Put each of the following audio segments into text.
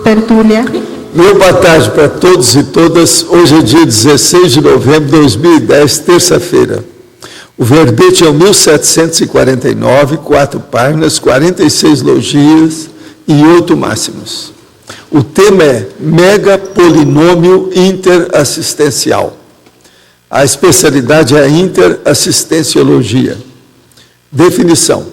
Tertúlia. Meu boa tarde para todos e todas. Hoje é dia 16 de novembro de 2010, terça-feira. O verbete é o 1749, 4 páginas, 46 logias e 8 máximos. O tema é megapolinômio interassistencial. A especialidade é a interassistenciologia. Definição: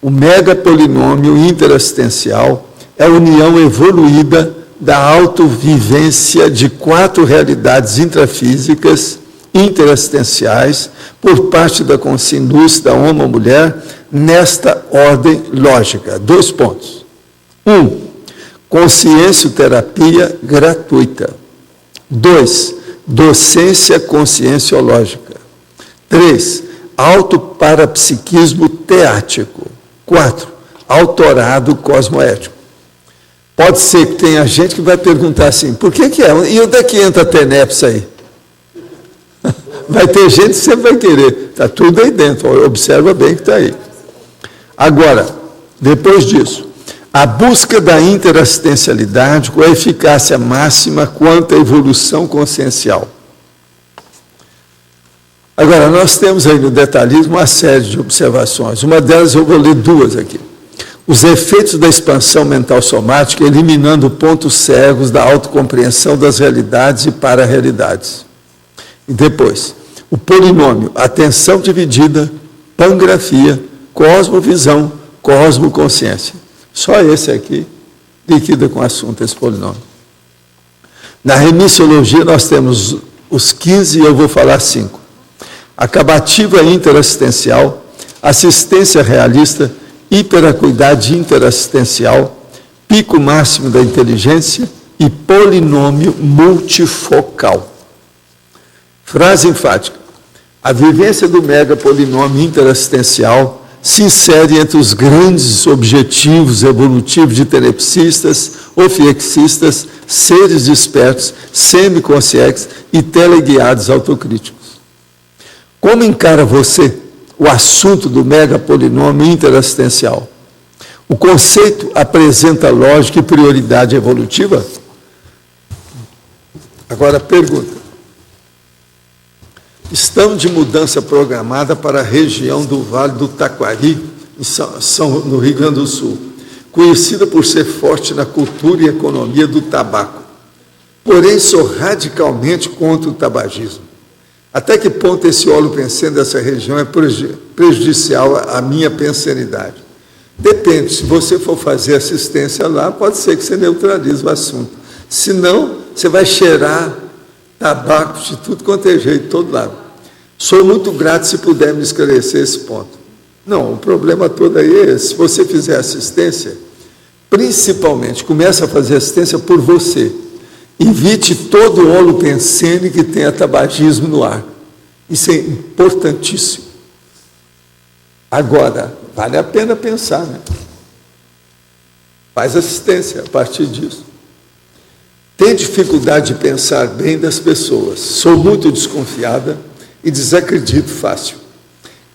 o megapolinômio interassistencial é a união evoluída da autovivência de 4 realidades intrafísicas interassistenciais por parte da consciência lúcida homo-mulher nesta ordem lógica. 2 pontos. 1. Consciencioterapia gratuita. 2. Docência conscienciológica. 3. Autoparapsiquismo teático. 4. Autorado cosmoético. Pode ser que tenha gente que vai perguntar assim, por que é? E onde é que entra a TENEPS aí? Vai ter gente que sempre vai querer. Está tudo aí dentro, observa bem que está aí. Agora, depois disso, a busca da interassistencialidade com a eficácia máxima quanto à evolução consciencial. Agora, nós temos aí no detalhismo uma série de observações. Uma delas eu vou ler 2 aqui. Os efeitos da expansão mental somática eliminando pontos cegos da autocompreensão das realidades e para-realidades. E depois, o polinômio, atenção dividida, pangrafia, cosmovisão, cosmoconsciência. Só esse aqui liquida com o assunto, esse polinômio. Na remissiologia nós temos os 15 e eu vou falar 5. Acabativa interassistencial, assistência realista, hiperacuidade interassistencial, pico máximo da inteligência e polinômio multifocal. Frase enfática: a vivência do megapolinômio interassistencial se insere entre os grandes objetivos evolutivos de tenepsistas, ofiexistas, seres despertos, semiconscientes e teleguiados autocríticos. Como encara você o assunto do megapolinômio interassistencial? O conceito apresenta lógica e prioridade evolutiva? Agora, pergunta. Estamos de mudança programada para a região do Vale do Taquari, no Rio Grande do Sul, conhecida por ser forte na cultura e economia do tabaco. Porém, sou radicalmente contra o tabagismo. Até que ponto esse óleo pensene dessa região é prejudicial à minha pensenidade? Depende, se você for fazer assistência lá, pode ser que você neutralize o assunto. Se não, você vai cheirar tabaco de tudo quanto é jeito, de todo lado. Sou muito grato se puder me esclarecer esse ponto. Não, o problema todo aí é esse. Se você fizer assistência, principalmente, comece a fazer assistência por você. Evite todo o óleo pensene que tenha tabagismo no ar. Isso é importantíssimo. Agora, vale a pena pensar, né? Faz assistência a partir disso. Tenho dificuldade de pensar bem das pessoas. Sou muito desconfiada e desacredito fácil.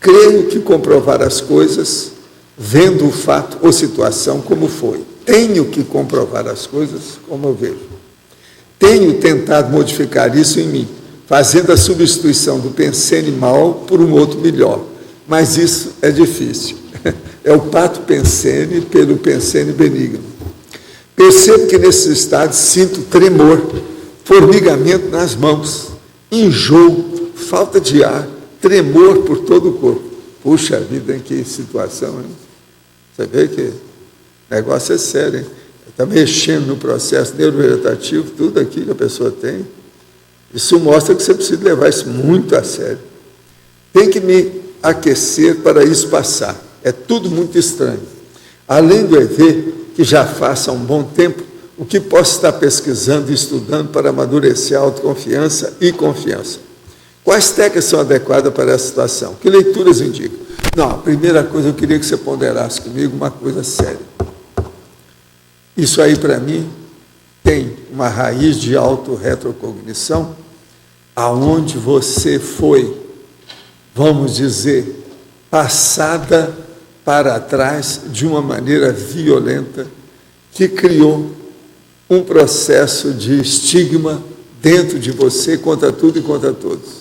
Creio que comprovar as coisas, vendo o fato ou situação como foi. Tenho que comprovar as coisas como eu vejo. Tenho tentado modificar isso em mim, fazendo a substituição do pensene mal por um outro melhor. Mas isso é difícil. É o pato pensene pelo pensene benigno. Percebo que nesses estados sinto tremor, formigamento nas mãos, enjoo, falta de ar, tremor por todo o corpo. Puxa vida, em que situação, hein? Você vê que o negócio é sério, hein? Está mexendo no processo neurovegetativo, tudo aqui que a pessoa tem. Isso mostra que você precisa levar isso muito a sério. Tem que me aquecer para isso passar. É tudo muito estranho. Além do EV, que já faça um bom tempo, o que posso estar pesquisando e estudando para amadurecer a autoconfiança e confiança? Quais técnicas são adequadas para essa situação? Que leituras indicam? Não, a primeira coisa, eu queria que você ponderasse comigo uma coisa séria. Isso aí, para mim, tem uma raiz de autorretrocognição, aonde você foi, vamos dizer, passada para trás de uma maneira violenta que criou um processo de estigma dentro de você contra tudo e contra todos.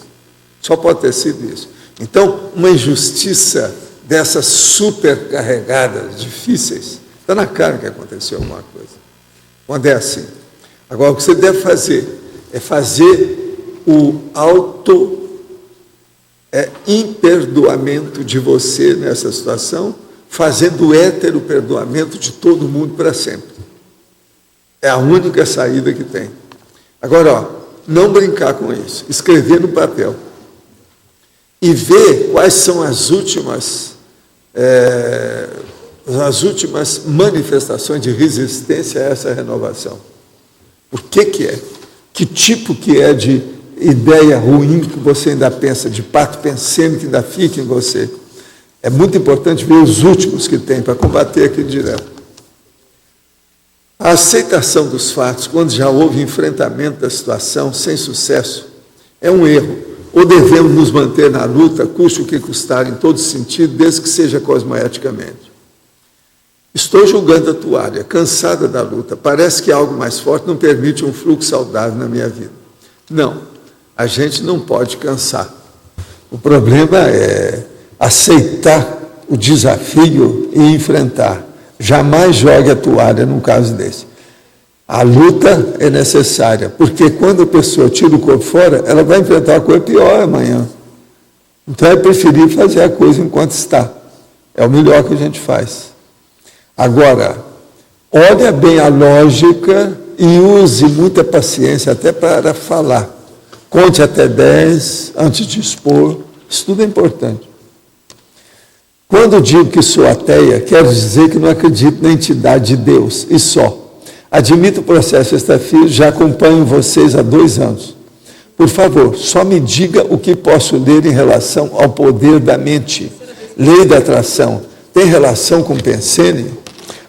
Só pode ter sido isso. Então, uma injustiça dessas supercarregadas, difíceis, está na cara que aconteceu alguma coisa. Quando é assim. Agora, o que você deve fazer é fazer o imperdoamento de você nessa situação, fazendo o hétero perdoamento de todo mundo para sempre. É a única saída que tem. Agora, não brincar com isso, escrever no papel e ver quais são as últimas manifestações de resistência a essa renovação. Por que é? Que tipo que é de ideia ruim que você ainda pensa, de pato pensando que ainda fica em você? É muito importante ver os últimos que tem para combater aquilo direto. A aceitação dos fatos, quando já houve enfrentamento da situação sem sucesso, é um erro. Ou devemos nos manter na luta, custe o que custar, em todo sentido, desde que seja cosmoeticamente. Estou julgando a toalha, cansada da luta. Parece que algo mais forte não permite um fluxo saudável na minha vida. Não, a gente não pode cansar. O problema é aceitar o desafio e enfrentar. Jamais jogue a toalha num caso desse. A luta é necessária, porque quando a pessoa tira o corpo fora, ela vai enfrentar uma coisa pior amanhã. Então é preferir fazer a coisa enquanto está. É o melhor que a gente faz. Agora, olha bem a lógica e use muita paciência até para falar. Conte até 10 antes de expor. Isso tudo é importante. Quando digo que sou ateia, quero dizer que não acredito na entidade de Deus, e só. Admito o processo extrafísico, já acompanho vocês há 2 anos. Por favor, só me diga o que posso ler em relação ao poder da mente. Lei da atração. Tem relação com Pensene?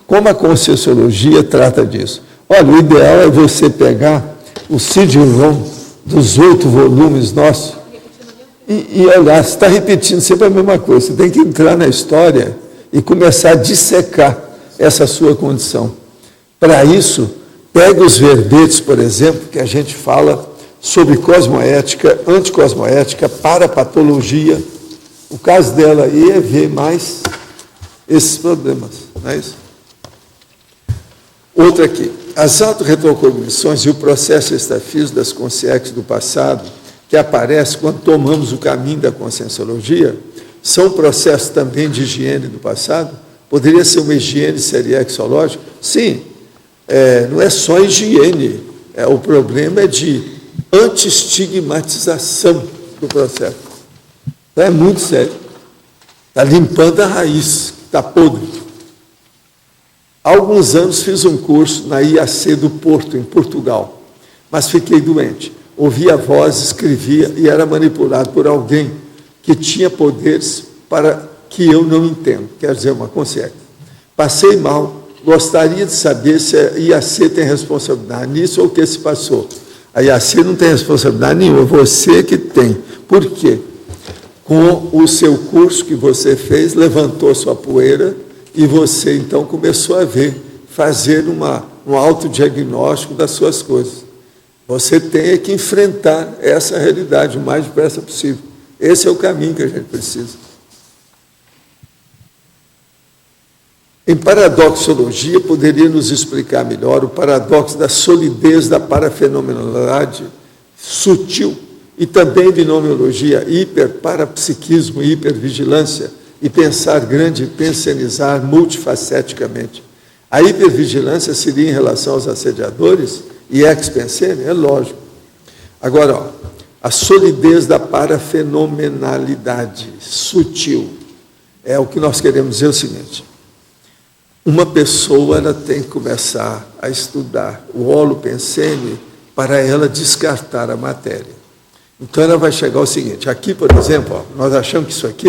Como a Conscienciologia trata disso? Olha, o ideal é você pegar o CD-ROM dos 8 volumes nossos e olhar, você está repetindo sempre a mesma coisa. Você tem que entrar na história e começar a dissecar essa sua condição. Para isso, pega os verbetes, por exemplo, que a gente fala sobre cosmoética, anticosmoética, parapatologia. O caso dela aí é ver mais esses problemas, não é isso? Outra aqui. As autorretrocognições e o processo extrafísico das consciências do passado, que aparece quando tomamos o caminho da conscienciologia, são processos também de higiene do passado? Poderia ser uma higiene seriexológica? Sim. Não é só higiene, o problema é de anti-estigmatização do processo. Então é muito sério. Está limpando a raiz, está podre. Há alguns anos fiz um curso na IAC do Porto, em Portugal, mas fiquei doente. Ouvia voz, escrevia e era manipulado por alguém que tinha poderes para que eu não entendo, quer dizer, uma consciência. Passei mal. Gostaria de saber se a IAC tem responsabilidade nisso ou o que se passou. A IAC não tem responsabilidade nenhuma, você que tem. Por quê? Com o seu curso que você fez, levantou sua poeira e você, então, começou a fazer um autodiagnóstico das suas coisas. Você tem que enfrentar essa realidade o mais depressa possível. Esse é o caminho que a gente precisa. Em paradoxologia, poderia nos explicar melhor o paradoxo da solidez da parafenomenalidade sutil e também binomiologia, hiperparapsiquismo e hipervigilância e pensar grande e pensenizar multifaceticamente. A hipervigilância seria em relação aos assediadores e ex-pensene? É lógico. Agora, a solidez da parafenomenalidade sutil é o que nós queremos dizer o seguinte. Uma pessoa ela tem que começar a estudar o holopensene para ela descartar a matéria. Então ela vai chegar ao seguinte, aqui, por exemplo, nós achamos que isso aqui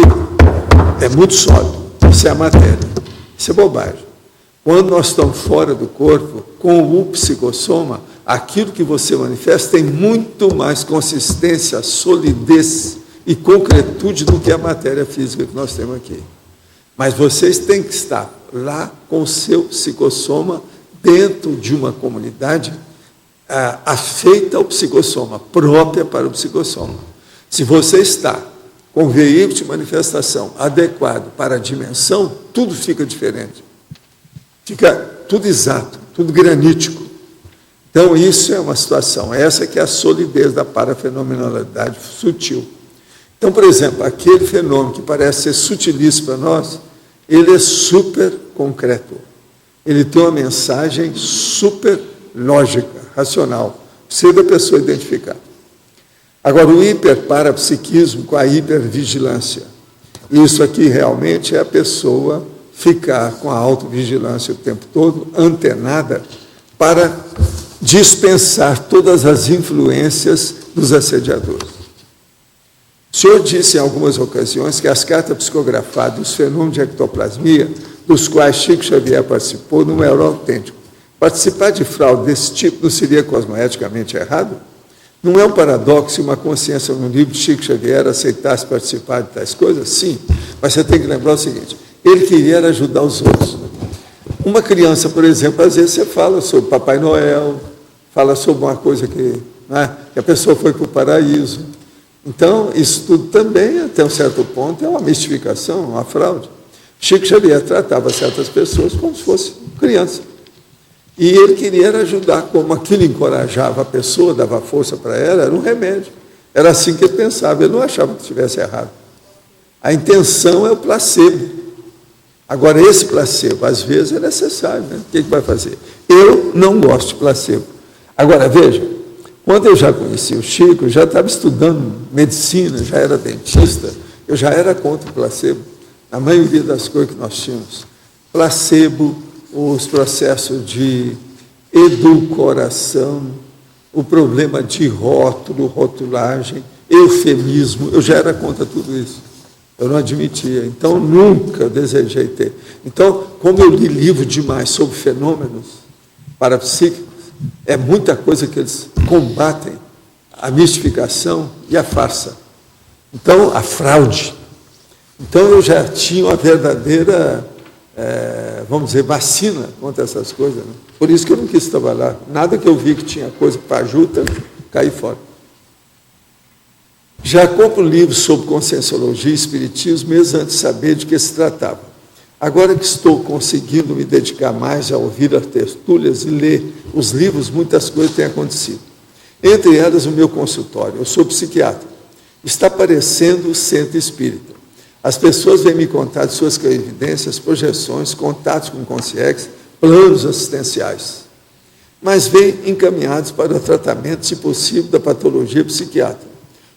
é muito sólido, isso é a matéria, isso é bobagem. Quando nós estamos fora do corpo, com o psicossoma, aquilo que você manifesta tem muito mais consistência, solidez e concretude do que a matéria física que nós temos aqui. Mas vocês têm que estar lá com o seu psicossoma dentro de uma comunidade afeita ao psicossoma, própria para o psicossoma. Se você está com o veículo de manifestação adequado para a dimensão, tudo fica diferente. Fica tudo exato, tudo granítico. Então, isso é uma situação. Essa que é a solidez da parafenomenalidade sutil. Então, por exemplo, aquele fenômeno que parece ser sutilíssimo para nós, ele é super concreto. Ele tem uma mensagem super lógica, racional. Precisa da pessoa identificar. Agora, o hiperparapsiquismo com a hipervigilância. Isso aqui realmente é a pessoa ficar com a autovigilância o tempo todo, antenada, para dispensar todas as influências dos assediadores. O senhor disse em algumas ocasiões que as cartas psicografadas e os fenômenos de ectoplasmia, dos quais Chico Xavier participou, não eram autênticos. Participar de fraude desse tipo não seria cosmoeticamente errado? Não é um paradoxo se uma consciência no livro de Chico Xavier aceitasse participar de tais coisas? Sim, mas você tem que lembrar o seguinte, ele queria ajudar os outros. Uma criança, por exemplo, às vezes você fala sobre Papai Noel, fala sobre uma coisa que a pessoa foi para o paraíso. Então, isso tudo também, até um certo ponto, é uma mistificação, uma fraude. Chico Xavier tratava certas pessoas como se fossem crianças. E ele queria ajudar, como aquilo encorajava a pessoa, dava força para ela, era um remédio. Era assim que ele pensava, ele não achava que estivesse errado. A intenção é o placebo. Agora, esse placebo, às vezes, é necessário, né? O que vai fazer? Eu não gosto de placebo. Agora, veja, quando eu já conheci o Chico, eu já estava estudando medicina, já era dentista, eu já era contra o placebo, na maioria das coisas que nós tínhamos. Placebo, os processos de edulcoração, o problema de rótulo, rotulagem, eufemismo, eu já era contra tudo isso. Eu não admitia, então nunca desejei ter. Então, como eu li livro demais sobre fenômenos parapsíquicos, é muita coisa que eles combatem, a mistificação e a farsa. Então, a fraude. Então, eu já tinha uma verdadeira, vamos dizer, vacina contra essas coisas. Né? Por isso que eu não quis trabalhar. Nada que eu vi que tinha coisa para ajuda, caí fora. Já compro livros sobre conscienciologia e espiritismo, mesmo antes de saber de que se tratava. Agora que estou conseguindo me dedicar mais a ouvir as tertúlias e ler os livros, muitas coisas têm acontecido. Entre elas, o meu consultório. Eu sou psiquiatra. Está parecendo o centro espírita. As pessoas vêm me contar de suas clarividências, projeções, contatos com consciência, planos assistenciais. Mas vêm encaminhados para o tratamento, se possível, da patologia psiquiátrica.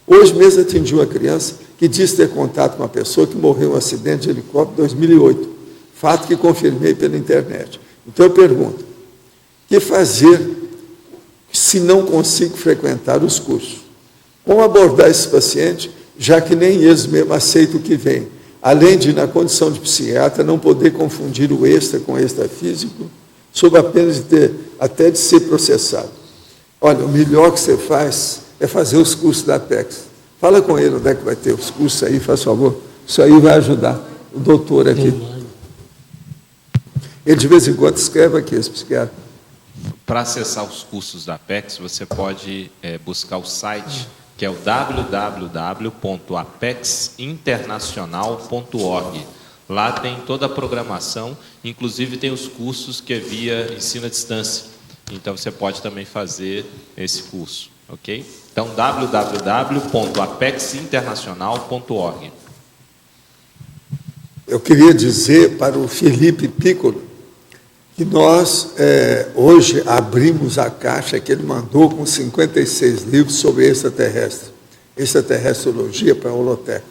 Hoje mesmo atendi uma criança que disse ter contato com uma pessoa que morreu em um acidente de helicóptero em 2008, fato que confirmei pela internet. Então eu pergunto, o que fazer se não consigo frequentar os cursos? Como abordar esse paciente, já que nem eles mesmo aceitam o que vem, além de, na condição de psiquiatra, não poder confundir o extra com o extrafísico, sob a pena até de ser processado. Olha, o melhor que você faz é fazer os cursos da Apex. Fala com ele onde é que vai ter os cursos aí, faz favor. Isso aí vai ajudar o doutor aqui. Ele de vez em quando escreve aqui, esse psiquiatra. Para acessar os cursos da Apex, você pode buscar o site, que é o www.apexinternacional.org. Lá tem toda a programação, inclusive tem os cursos que é via ensino à distância. Então, você pode também fazer esse curso, ok? Então, www.apexinternacional.org. Eu queria dizer para o Felipe Piccolo que nós, hoje, abrimos a caixa que ele mandou com 56 livros sobre extraterrestrologia para a holoteca.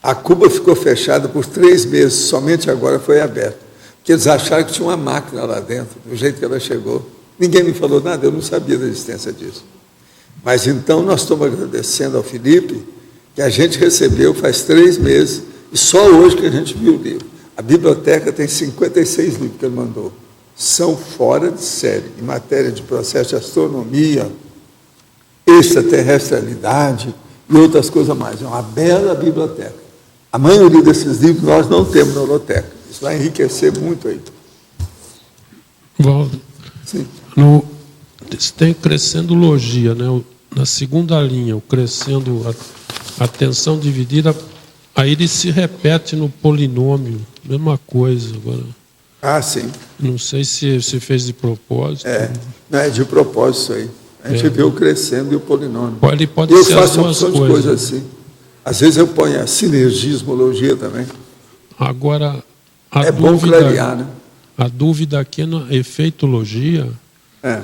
A cuba ficou fechada por 3 meses, somente agora foi aberta, porque eles acharam que tinha uma máquina lá dentro, do jeito que ela chegou. Ninguém me falou nada, eu não sabia da existência disso. Mas então nós estamos agradecendo ao Felipe, que a gente recebeu faz 3 meses, e só hoje que a gente viu o livro. A biblioteca tem 56 livros que ele mandou. São fora de série, em matéria de processo de astronomia, extraterrestrialidade e outras coisas mais. É uma bela biblioteca. A maioria desses livros nós não temos na holoteca. Isso vai enriquecer muito aí. Waldo, Sim. tem crescendologia, né? Na segunda linha, o crescendo, a atenção dividida, aí ele se repete no polinômio, mesma coisa. Agora, Ah, sim. não sei se fez de propósito. Não é de propósito isso aí. A gente vê o crescendo e o polinômio. Ele pode Eu ser as faço uma duas opção de coisas. coisas assim. Às vezes eu ponho a sinergismologia também. Agora, a É bom dúvida, clarear, né? a dúvida aqui é na efeitologia. É.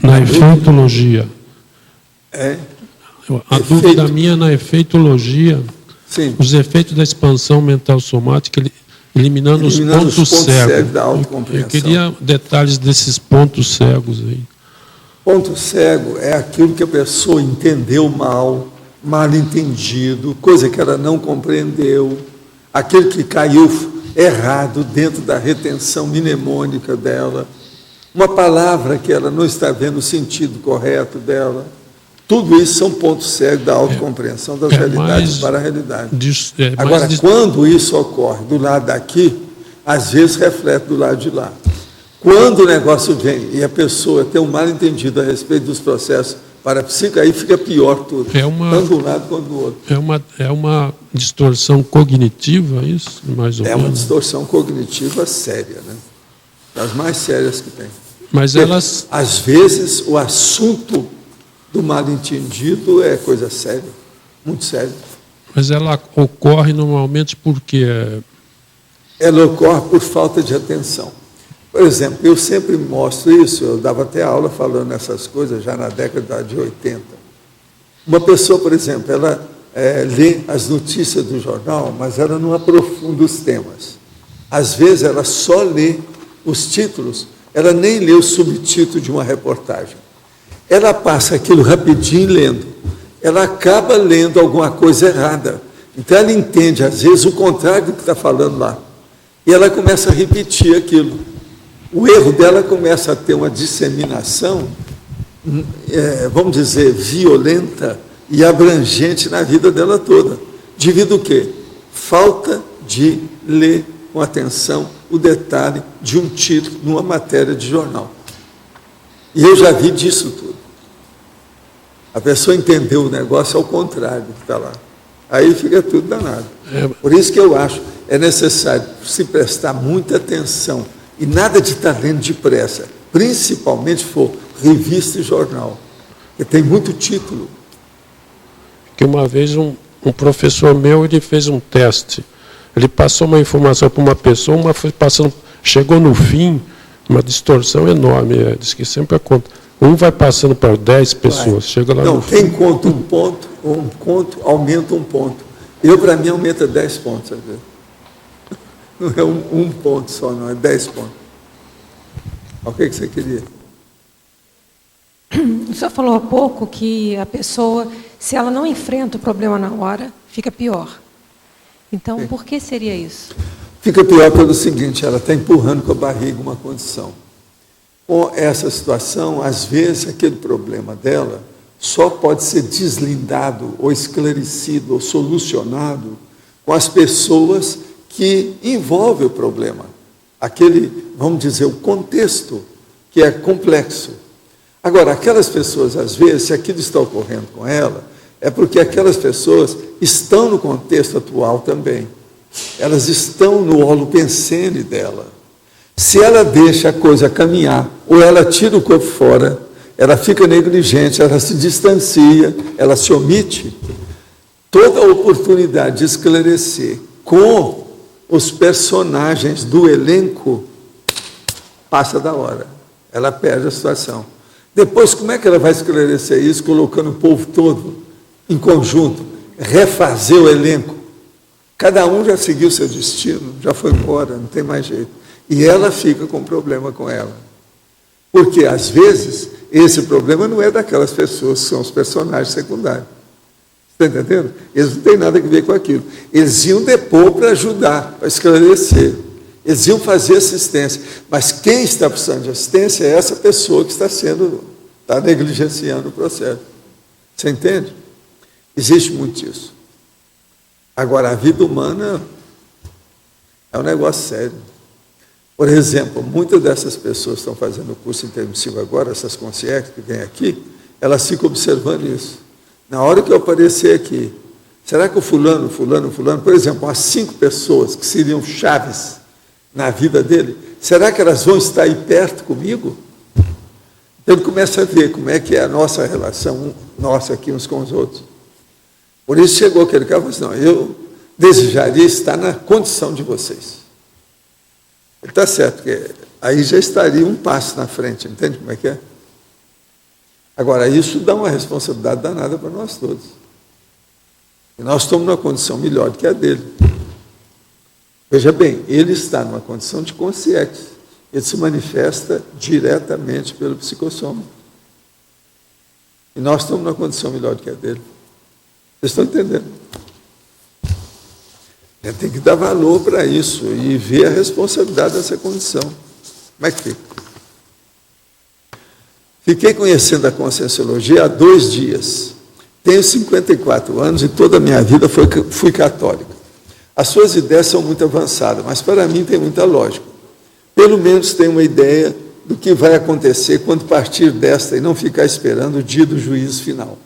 Na efeitologia. É. A dúvida minha é na efeitologia, Sim. os efeitos da expansão mental somática, eliminando os pontos cegos. Da autocompreensão. Eu queria detalhes desses pontos cegos aí. Ponto cego é aquilo que a pessoa entendeu mal entendido, coisa que ela não compreendeu, aquele que caiu errado dentro da retenção mnemônica dela, uma palavra que ela não está vendo o sentido correto dela. Tudo isso são pontos cegos da autocompreensão das realidades para a realidade. Agora, quando isso ocorre do lado daqui, às vezes reflete do lado de lá. Quando o negócio vem e a pessoa tem um mal entendido a respeito dos processos parapsíquicos, aí fica pior tudo, tanto de um lado quanto do outro. É uma distorção cognitiva, isso? Mais ou menos? É uma distorção cognitiva séria, né? Das mais sérias que tem. Mas elas... Às vezes, o assunto do mal entendido é coisa séria, muito séria. Mas ela ocorre normalmente porque... Ela ocorre por falta de atenção. Por exemplo, eu sempre mostro isso, eu dava até aula falando essas coisas já na década de 80. Uma pessoa, por exemplo, ela lê as notícias do jornal, mas ela não aprofunda os temas. Às vezes ela só lê os títulos, ela nem lê o subtítulo de uma reportagem. Ela passa aquilo rapidinho lendo. Ela acaba lendo alguma coisa errada. Então ela entende, às vezes, o contrário do que está falando lá. E ela começa a repetir aquilo. O erro dela começa a ter uma disseminação, vamos dizer, violenta e abrangente na vida dela toda. Devido ao quê? Falta de ler com atenção o detalhe de um título numa matéria de jornal. E eu já vi disso tudo. A pessoa entendeu o negócio ao contrário do que está lá. Aí fica tudo danado. Por isso que eu acho é necessário se prestar muita atenção e nada de estar lendo depressa, principalmente se for revista e jornal, porque tem muito título. Que uma vez um professor meu, ele fez um teste, ele passou uma informação para uma pessoa, uma foi passando, chegou no fim, uma distorção enorme, diz que sempre acontece. Um vai passando para 10 pessoas, chega lá não, no quem fim. conta um ponto, aumenta um ponto. Para mim, aumenta 10 pontos, sabe? Não é um ponto só, não, é 10 pontos. O que você queria? O senhor falou há pouco que a pessoa, se ela não enfrenta o problema na hora, fica pior. Então, por que seria isso? Fica pior pelo seguinte, ela está empurrando com a barriga uma condição. Com essa situação, às vezes, aquele problema dela só pode ser deslindado, ou esclarecido, ou solucionado com as pessoas que envolvem o problema. Aquele, vamos dizer, o contexto, que é complexo. Agora, aquelas pessoas, às vezes, se aquilo está ocorrendo com ela, é porque aquelas pessoas estão no contexto atual também. Elas estão no holopensene dela. Se ela deixa a coisa caminhar, ou ela tira o corpo fora, ela fica negligente, ela se distancia, ela se omite, toda a oportunidade de esclarecer com os personagens do elenco passa da hora. Ela perde a situação. Depois, como é que ela vai esclarecer isso, colocando o povo todo em conjunto, refazer o elenco? Cada um já seguiu seu destino, já foi embora, não tem mais jeito. E ela fica com problema com ela. Porque, às vezes, esse problema não é daquelas pessoas, são os personagens secundários. Está entendendo? Eles não têm nada a ver com aquilo. Eles iam depor para ajudar, para esclarecer. Eles iam fazer assistência. Mas quem está precisando de assistência é essa pessoa que está negligenciando o processo. Você entende? Existe muito isso. Agora, a vida humana é um negócio sério. Por exemplo, muitas dessas pessoas que estão fazendo o curso intermissivo agora, essas concierges que vêm aqui, elas ficam observando isso. Na hora que eu aparecer aqui, será que o fulano, por exemplo, as 5 pessoas que seriam chaves na vida dele, será que elas vão estar aí perto comigo? Então ele começa a ver como é que é a nossa relação, nossa aqui uns com os outros. Por isso chegou aquele cara e falou assim, não, eu desejaria estar na condição de vocês. Ele está certo, porque aí já estaria um passo na frente, entende como é que é? Agora, isso dá uma responsabilidade danada para nós todos. E nós estamos numa condição melhor do que a dele. Veja bem, ele está numa condição de consciência. Ele se manifesta diretamente pelo psicossoma. E nós estamos numa condição melhor do que a dele. Vocês estão entendendo? A gente tem que dar valor para isso e ver a responsabilidade dessa condição. Como é que fica? Fiquei conhecendo a Conscienciologia há 2 dias. Tenho 54 anos e toda a minha vida fui católica. As suas ideias são muito avançadas, mas para mim tem muita lógica. Pelo menos tenho uma ideia do que vai acontecer quando partir desta e não ficar esperando o dia do juízo final.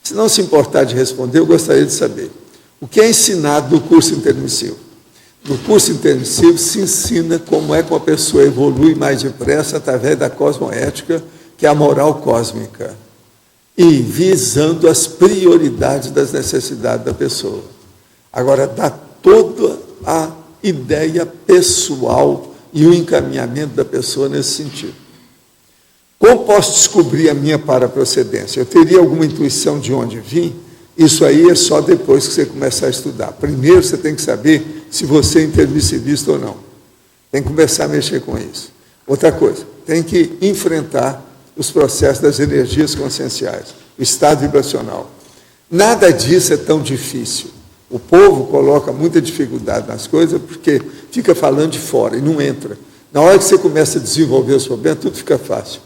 Se não se importar de responder, eu gostaria de saber o que é ensinado no curso intermissivo. No curso intermissivo se ensina como é que uma pessoa evolui mais depressa através da cosmoética, que é a moral cósmica, e visando as prioridades das necessidades da pessoa. Agora, dá toda a ideia pessoal e o encaminhamento da pessoa nesse sentido. Como posso descobrir a minha paraprocedência? Eu teria alguma intuição de onde vim? Isso aí é só depois que você começar a estudar. Primeiro você tem que saber se você é intermissivista ou não. Tem que começar a mexer com isso. Outra coisa, tem que enfrentar os processos das energias conscienciais, o estado vibracional. Nada disso é tão difícil. O povo coloca muita dificuldade nas coisas porque fica falando de fora e não entra. Na hora que você começa a desenvolver os problemas, tudo fica fácil.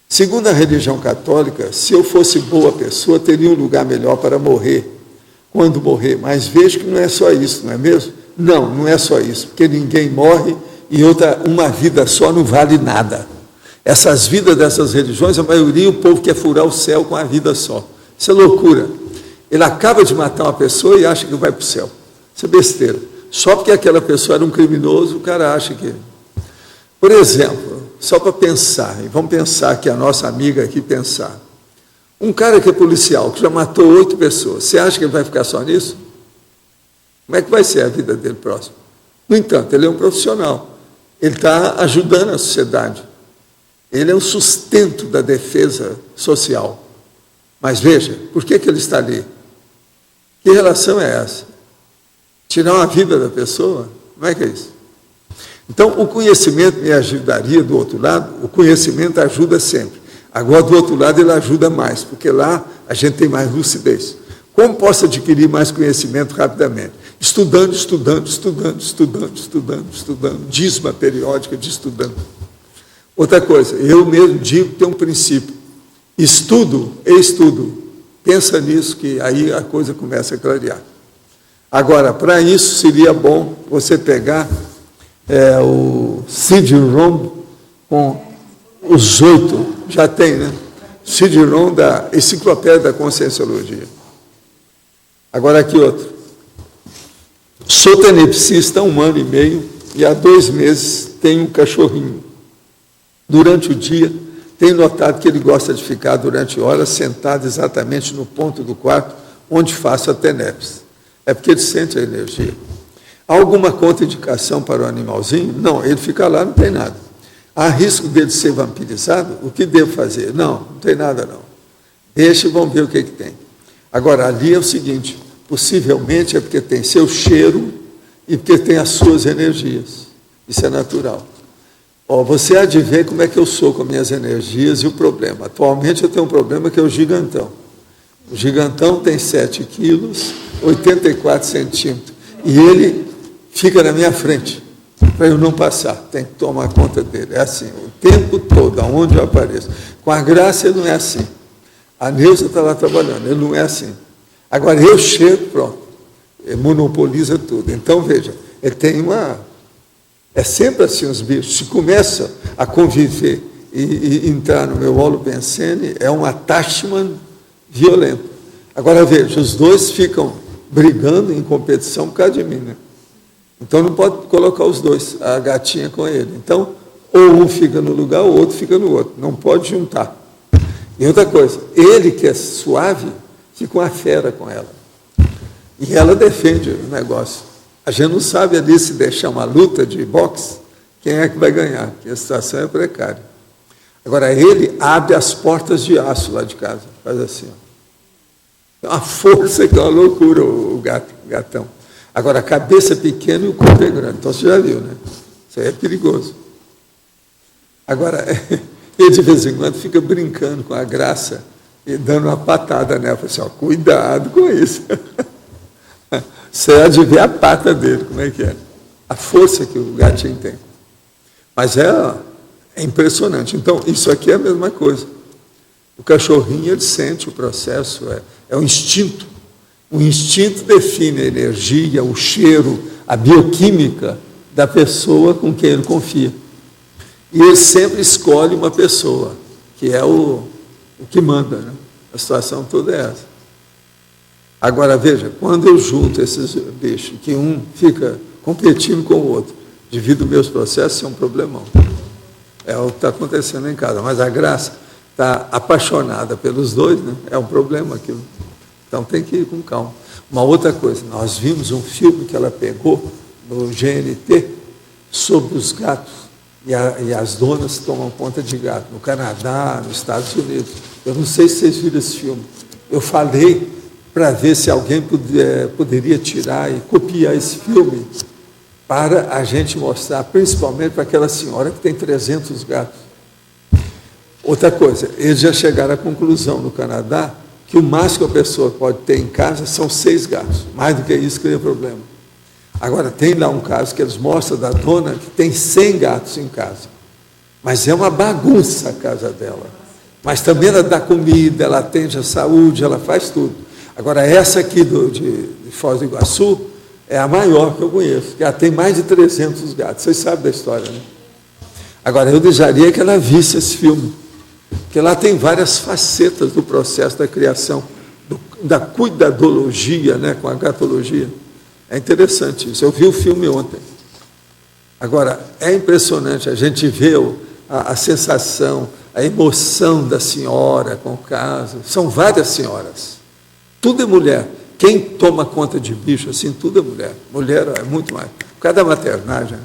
Segundo a religião católica, se eu fosse boa pessoa, teria um lugar melhor para morrer, quando morrer. Mas vejo que não é só isso, não é mesmo? Não, não é só isso, porque ninguém morre e uma vida só não vale nada. Essas vidas dessas religiões, a maioria, o povo quer furar o céu com a vida só. Isso é loucura. Ele acaba de matar uma pessoa e acha que vai para o céu. Isso é besteira. Só porque aquela pessoa era um criminoso, o cara acha que... Por exemplo, só para pensar, e vamos pensar que a nossa amiga aqui pensar. Um cara que é policial, que já matou 8 pessoas, você acha que ele vai ficar só nisso? Como é que vai ser a vida dele próximo? No entanto, ele é um profissional. Ele está ajudando a sociedade. Ele é um sustento da defesa social. Mas veja, por que ele está ali? Que relação é essa? Tirar uma vida da pessoa? Como é que é isso? Então, o conhecimento me ajudaria do outro lado, o conhecimento ajuda sempre. Agora, do outro lado, ele ajuda mais, porque lá a gente tem mais lucidez. Como posso adquirir mais conhecimento rapidamente? Estudando, dízima periódica de estudando. Outra coisa, eu mesmo digo que tem um princípio. Estudo e estudo. Pensa nisso, que aí a coisa começa a clarear. Agora, para isso, seria bom você pegar o CD-ROM com os 8, já tem, né? CD-ROM da Enciclopédia da Conscienciologia. Agora aqui outro. Sou tenepsista há 1 ano e meio e há 2 meses tenho um cachorrinho. Durante o dia, tenho notado que ele gosta de ficar durante horas sentado exatamente no ponto do quarto onde faço a tenepse. É porque ele sente a energia. Há alguma contraindicação para o animalzinho? Não, ele fica lá, não tem nada. Há risco dele ser vampirizado? O que devo fazer? Não tem nada não. Deixa e vamos ver o que tem. Agora, ali é o seguinte, possivelmente é porque tem seu cheiro e porque tem as suas energias. Isso é natural. Você há de ver como é que eu sou com minhas energias e o problema. Atualmente eu tenho um problema que é o gigantão. O gigantão tem 7 quilos, 84 centímetros. E ele fica na minha frente, para eu não passar. Tem que tomar conta dele. É assim, o tempo todo, aonde eu apareço. Com a Graça ele não é assim. A Neuza está lá trabalhando, ele não é assim. Agora eu chego, pronto. monopoliza tudo. Então, veja, ele tem uma... É sempre assim os bichos. Se começam a conviver e entrar no meu holopensene, é um attachment violento. Agora, veja, os dois ficam brigando em competição por causa de mim, né? Então, não pode colocar os dois, a gatinha com ele. Então, ou um fica no lugar, ou o outro fica no outro. Não pode juntar. E outra coisa, ele que é suave, fica uma fera com ela. E ela defende o negócio. A gente não sabe ali se deixar uma luta de boxe, quem é que vai ganhar, porque a situação é precária. Agora, ele abre as portas de aço lá de casa, faz assim, ó. Uma força que é uma loucura o gatão. Agora, a cabeça é pequena e o corpo é grande. Então, você já viu, né? Isso aí é perigoso. Agora, ele de vez em quando fica brincando com a Graça e dando uma patada nela. Fala assim, ó, cuidado com isso. Você há de ver a pata dele, como é que é. A força que o gatinho tem. Mas é impressionante. Então, isso aqui é a mesma coisa. O cachorrinho, ele sente o processo, é um instinto. O instinto define a energia, o cheiro, a bioquímica da pessoa com quem ele confia. E ele sempre escolhe uma pessoa, que é o que manda, né? A situação toda é essa. Agora, veja, quando eu junto esses bichos, que um fica competindo com o outro, divido meus processos, é um problemão. É o que está acontecendo em casa. Mas a Graça está apaixonada pelos dois, né? É um problema aquilo. Então tem que ir com calma. Uma outra coisa, nós vimos um filme que ela pegou no GNT sobre os gatos, e as donas tomam conta de gato, no Canadá, nos Estados Unidos. Eu não sei se vocês viram esse filme. Eu falei para ver se alguém poderia tirar e copiar esse filme para a gente mostrar, principalmente para aquela senhora que tem 300 gatos. Outra coisa, eles já chegaram à conclusão no Canadá que o máximo que a pessoa pode ter em casa são 6 gatos. Mais do que isso cria problema. Agora, tem lá um caso que eles mostram da dona que tem 100 gatos em casa. Mas é uma bagunça a casa dela. Mas também ela dá comida, ela atende a saúde, ela faz tudo. Agora, essa aqui de Foz do Iguaçu é a maior que eu conheço, que ela tem mais de 300 gatos. Vocês sabem da história, né? Agora, eu desejaria que ela visse esse filme, porque lá tem várias facetas do processo da criação, da cuidadologia, né, com a gatologia. É interessante isso. Eu vi o filme ontem. Agora, é impressionante a gente ver a sensação, a emoção da senhora com o caso. São várias senhoras. Tudo é mulher. Quem toma conta de bicho assim, tudo é mulher. Mulher é muito mais. Por causa da maternagem, né?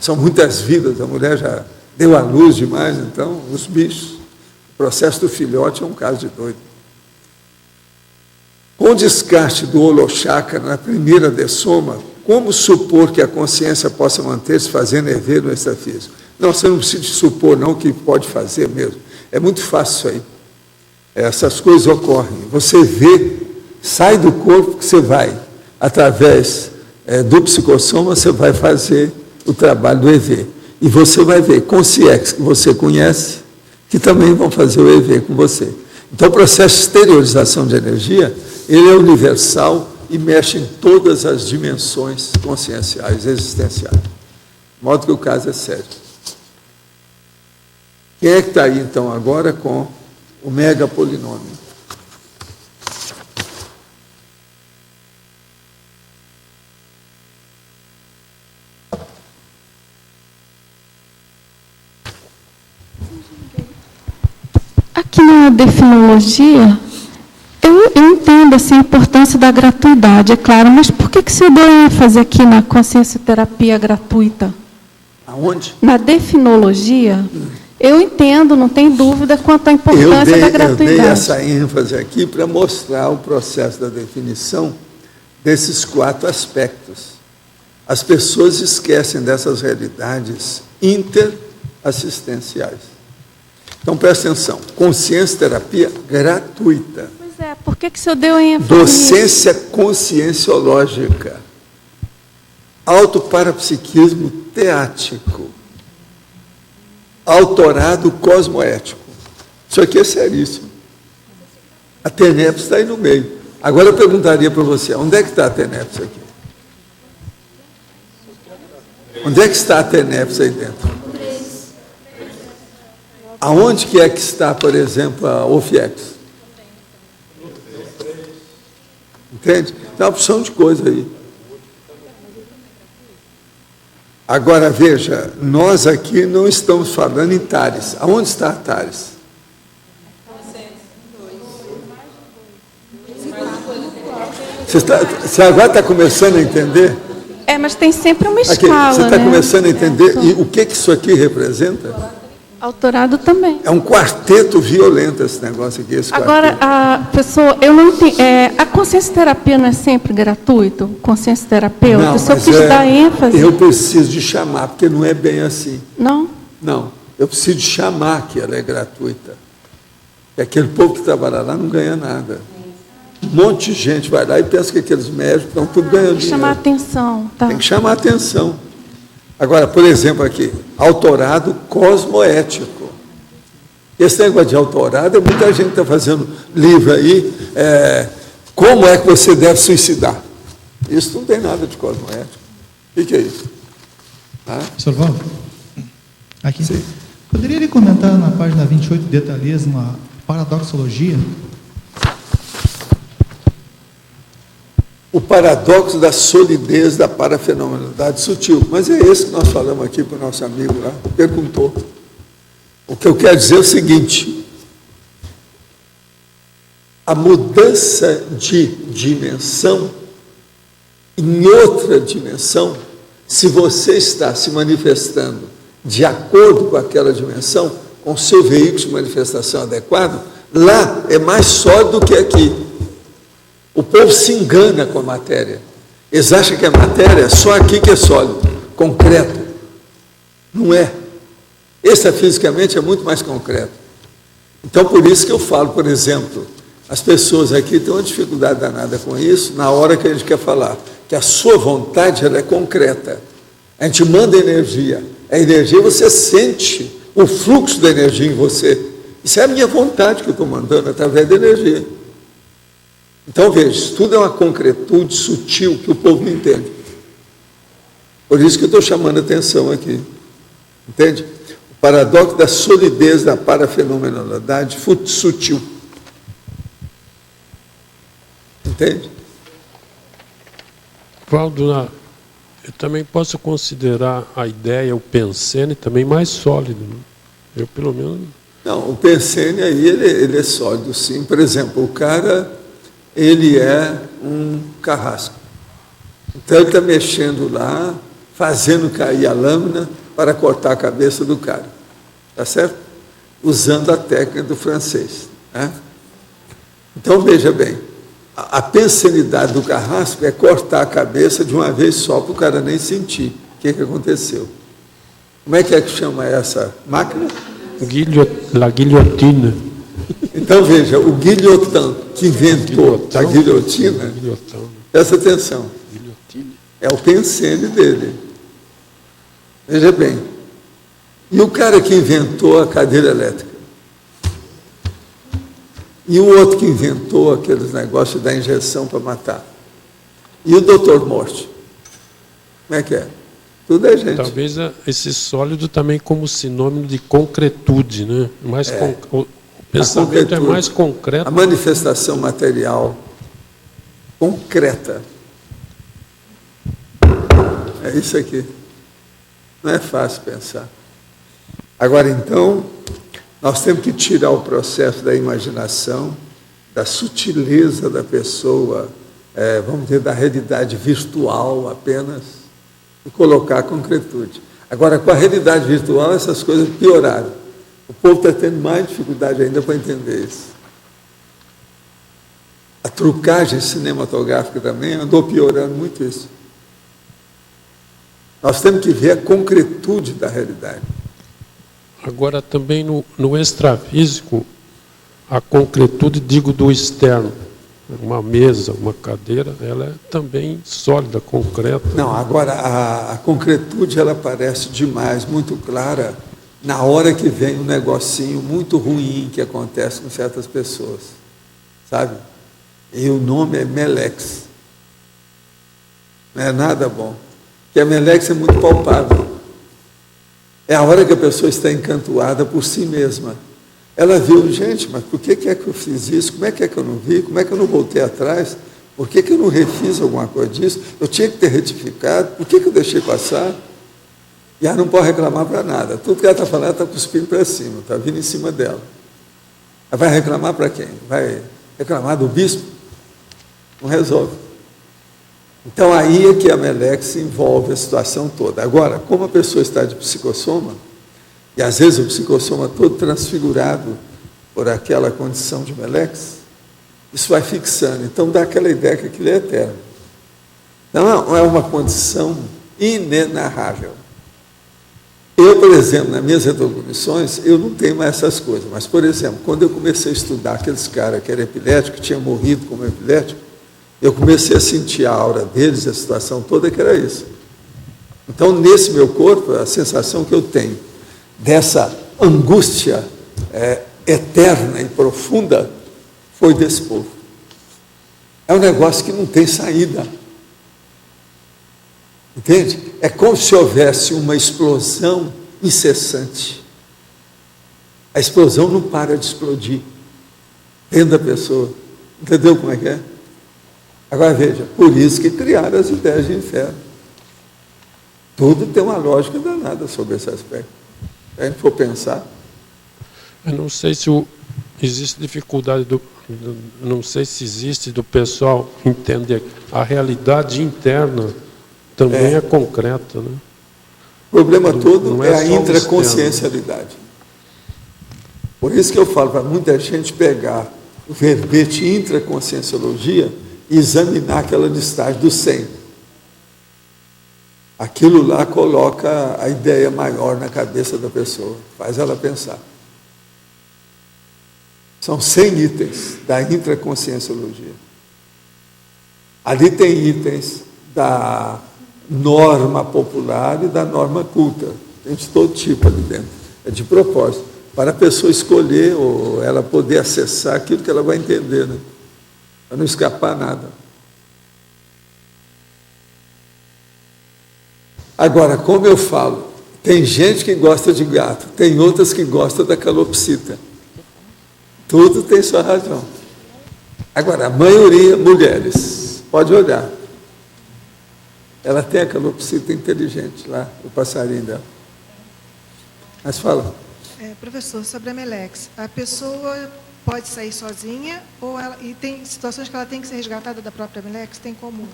São muitas vidas. A mulher já deu à luz demais, então, os bichos. O processo do filhote é um caso de doido. Com o descarte do holochakra na primeira dessoma, como supor que a consciência possa manter-se fazendo hervir no extrafísico? Não, você não precisa supor, não, que pode fazer mesmo. É muito fácil isso aí. Essas coisas ocorrem. Você vê, sai do corpo que você vai, através do psicossoma, você vai fazer o trabalho do EV. E você vai ver consciências que você conhece, que também vão fazer o EV com você. Então, o processo de exteriorização de energia, ele é universal e mexe em todas as dimensões conscienciais, existenciais. De modo que o caso é sério. Quem é que está aí, então, agora com o mega polinômio? Aqui na definologia, eu entendo assim, a importância da gratuidade, é claro, mas por que você deu ênfase aqui na consciencioterapia gratuita? Aonde? Na definologia, eu entendo, não tem dúvida quanto à importância da gratuidade. Eu dei essa ênfase aqui para mostrar o processo da definição desses 4 aspectos. As pessoas esquecem dessas realidades interassistenciais. Então, presta atenção, consciencioterapia gratuita. Pois é, por que o senhor deu ênfase Docência conscienciológica. Autoparapsiquismo teático. Autorado cosmoético. Isso aqui é seríssimo. A TENEPS está aí no meio. Agora eu perguntaria para você, onde é que está a TENEPS aqui? Onde é que está a TENEPS aí dentro? Aonde que é que está, por exemplo, a OFIEX? Entende? Tem uma opção de coisa aí. Agora, veja, nós aqui não estamos falando em TARES. Aonde está a TARES? Você agora está começando a entender? Mas tem sempre uma Aqui, escala, você está né? começando a entender e o que isso aqui representa? Autorado também. É um quarteto violento esse negócio aqui, esse Agora, quarteto. a pessoa, eu não entendi, a consciência terapia não é sempre gratuito? Consciência terapeuta? Não, Se eu mas quis dar ênfase... eu preciso de chamar, porque não é bem assim. Não? Não, eu preciso de chamar que ela é gratuita. E aquele povo que trabalha lá não ganha nada. Um monte de gente vai lá e pensa que aqueles médicos estão tudo ganhando dinheiro. Chamar atenção, tá? Tem que chamar a atenção. Agora, por exemplo, aqui, autorado cosmoético. Esse negócio de autorado, muita gente está fazendo livro aí, como é que você deve suicidar? Isso não tem nada de cosmoético. O que é isso? Professor Valdo, aqui. Sim. Poderia ele comentar na página 28, detalhismo, a paradoxologia? O paradoxo da solidez da parafenomenalidade sutil. Mas é esse que nós falamos aqui para o nosso amigo lá, perguntou. O que eu quero dizer é o seguinte: a mudança de dimensão em outra dimensão, se você está se manifestando de acordo com aquela dimensão, com seu veículo de manifestação adequado, lá é mais sólido do que aqui. O povo se engana com a matéria. Eles acham que a matéria é só aqui que é sólido, concreto. Não é. Extrafisicamente é muito mais concreto. Então, por isso que eu falo, por exemplo, as pessoas aqui têm uma dificuldade danada com isso, na hora que a gente quer falar, que a sua vontade ela é concreta. A gente manda energia. A energia, você sente o fluxo da energia em você. Isso é a minha vontade que eu estou mandando através da energia. Então, veja, isso tudo é uma concretude sutil que o povo não entende. Por isso que eu estou chamando a atenção aqui. Entende? O paradoxo da solidez da parafenomenalidade sutil. Entende? Valdo, eu também posso considerar a ideia, o pensene, também mais sólido. Né? Eu, pelo menos... Não, o pensene aí, ele é sólido, sim. Por exemplo, o cara... ele é um carrasco. Então, ele está mexendo lá, fazendo cair a lâmina para cortar a cabeça do cara. Está certo? Usando a técnica do francês. Né? Então, veja bem, a pensenidade do carrasco é cortar a cabeça de uma vez só, para o cara nem sentir o que aconteceu. Como é que chama essa máquina? La guilhotina. Então, veja, o guilhotin que inventou a guilhotina, presta atenção, é o pensene dele. Veja bem, e o cara que inventou a cadeira elétrica? E o outro que inventou aqueles negócios da injeção para matar? E o doutor Morte? Como é que é? Tudo é gente. Talvez esse sólido também como sinônimo de concretude, né? Mais o pensamento é mais concreto. A manifestação material concreta. É isso aqui. Não é fácil pensar. Agora, então, nós temos que tirar o processo da imaginação, da sutileza da pessoa, vamos dizer, da realidade virtual apenas, e colocar a concretude. Agora, com a realidade virtual, essas coisas pioraram. O povo está tendo mais dificuldade ainda para entender isso. A trucagem cinematográfica também andou piorando muito isso. Nós temos que ver a concretude da realidade. Agora, também no extrafísico, a concretude, digo, do externo. Uma mesa, uma cadeira, ela é também sólida, concreta. Não, agora, a concretude, ela parece demais, muito clara, na hora que vem um negocinho muito ruim que acontece com certas pessoas, sabe? E o nome é Melex. Não é nada bom. Porque a Melex é muito palpável. É a hora que a pessoa está encantuada por si mesma. Ela viu, gente, mas por que é que eu fiz isso? Como é que eu não vi? Como é que eu não voltei atrás? Por que eu não refiz alguma coisa disso? Eu tinha que ter retificado. Por que eu deixei passar? E ela não pode reclamar para nada. Tudo que ela está falando, ela está cuspindo para cima, está vindo em cima dela. Ela vai reclamar para quem? Vai reclamar do bispo? Não resolve. Então, aí é que a Melex envolve a situação toda. Agora, como a pessoa está de psicossoma, e às vezes o psicossoma todo transfigurado por aquela condição de Melex, isso vai fixando. Então, dá aquela ideia que aquilo é eterno. Não é uma condição inenarrável. Eu, por exemplo, nas minhas retrocognições, eu não tenho mais essas coisas. Mas, por exemplo, quando eu comecei a estudar aqueles caras que eram epiléticos, que tinham morrido como epilético, eu comecei a sentir a aura deles, a situação toda, que era isso. Então, nesse meu corpo, a sensação que eu tenho dessa angústia eterna e profunda foi desse povo. É um negócio que não tem saída. Entende? É como se houvesse uma explosão incessante. A explosão não para de explodir dentro da pessoa. Entendeu como é que é? Agora veja, por isso que criaram as ideias de inferno. Tudo tem uma lógica danada sobre esse aspecto. Se a gente for pensar. Eu não sei se existe dificuldade não sei se existe do pessoal entender a realidade interna também é concreta, né? O problema todo não é a só o intraconsciencialidade. Por isso que eu falo para muita gente pegar o verbete intraconscienciologia e examinar aquela listagem do 100. Aquilo lá coloca a ideia maior na cabeça da pessoa, faz ela pensar. São 100 itens da intraconscienciologia. Ali tem itens da norma popular e da norma culta. Tem de todo tipo ali dentro. É de propósito, para a pessoa escolher ou ela poder acessar aquilo que ela vai entender, né? Para não escapar nada. Agora, como eu falo, tem gente que gosta de gato, tem outras que gostam da calopsita. Tudo tem sua razão. Agora, a maioria, mulheres, pode olhar. Ela tem a calopsita inteligente lá, o passarinho dela. Mas fala. Professor, sobre a Melex, a pessoa pode sair sozinha e tem situações que ela tem que ser resgatada da própria Melex? Tem como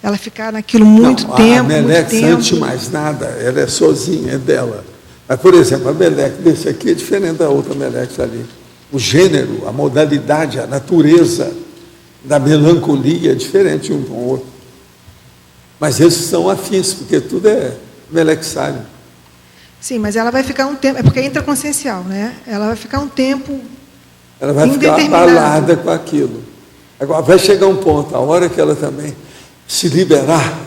ela ficar naquilo muito tempo? A Melex, antes de mais nada, ela é sozinha, é dela. Mas, por exemplo, a Melex desse aqui é diferente da outra Melex ali. O gênero, a modalidade, a natureza da melancolia é diferente um com o outro. Mas eles são afins, porque tudo é melexário. Sim, mas ela vai ficar um tempo, é porque é intraconsciencial, né? Ela vai ficar um tempo. Ela vai ficar abalada com aquilo. Agora, vai chegar um ponto, a hora que ela também se liberar,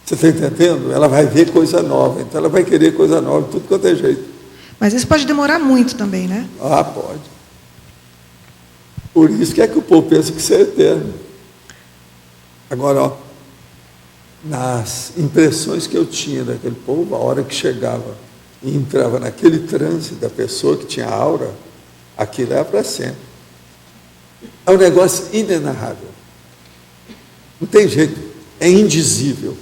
você está entendendo? Ela vai ver coisa nova, então ela vai querer coisa nova, tudo quanto é jeito. Mas isso pode demorar muito também, né? Ah, pode. Por isso que é que o povo pensa que isso é eterno. Agora, ó, nas impressões que eu tinha daquele povo, a hora que chegava e entrava naquele transe da pessoa que tinha aura, aquilo era para sempre. É um negócio inenarrável. Não tem jeito. É indizível.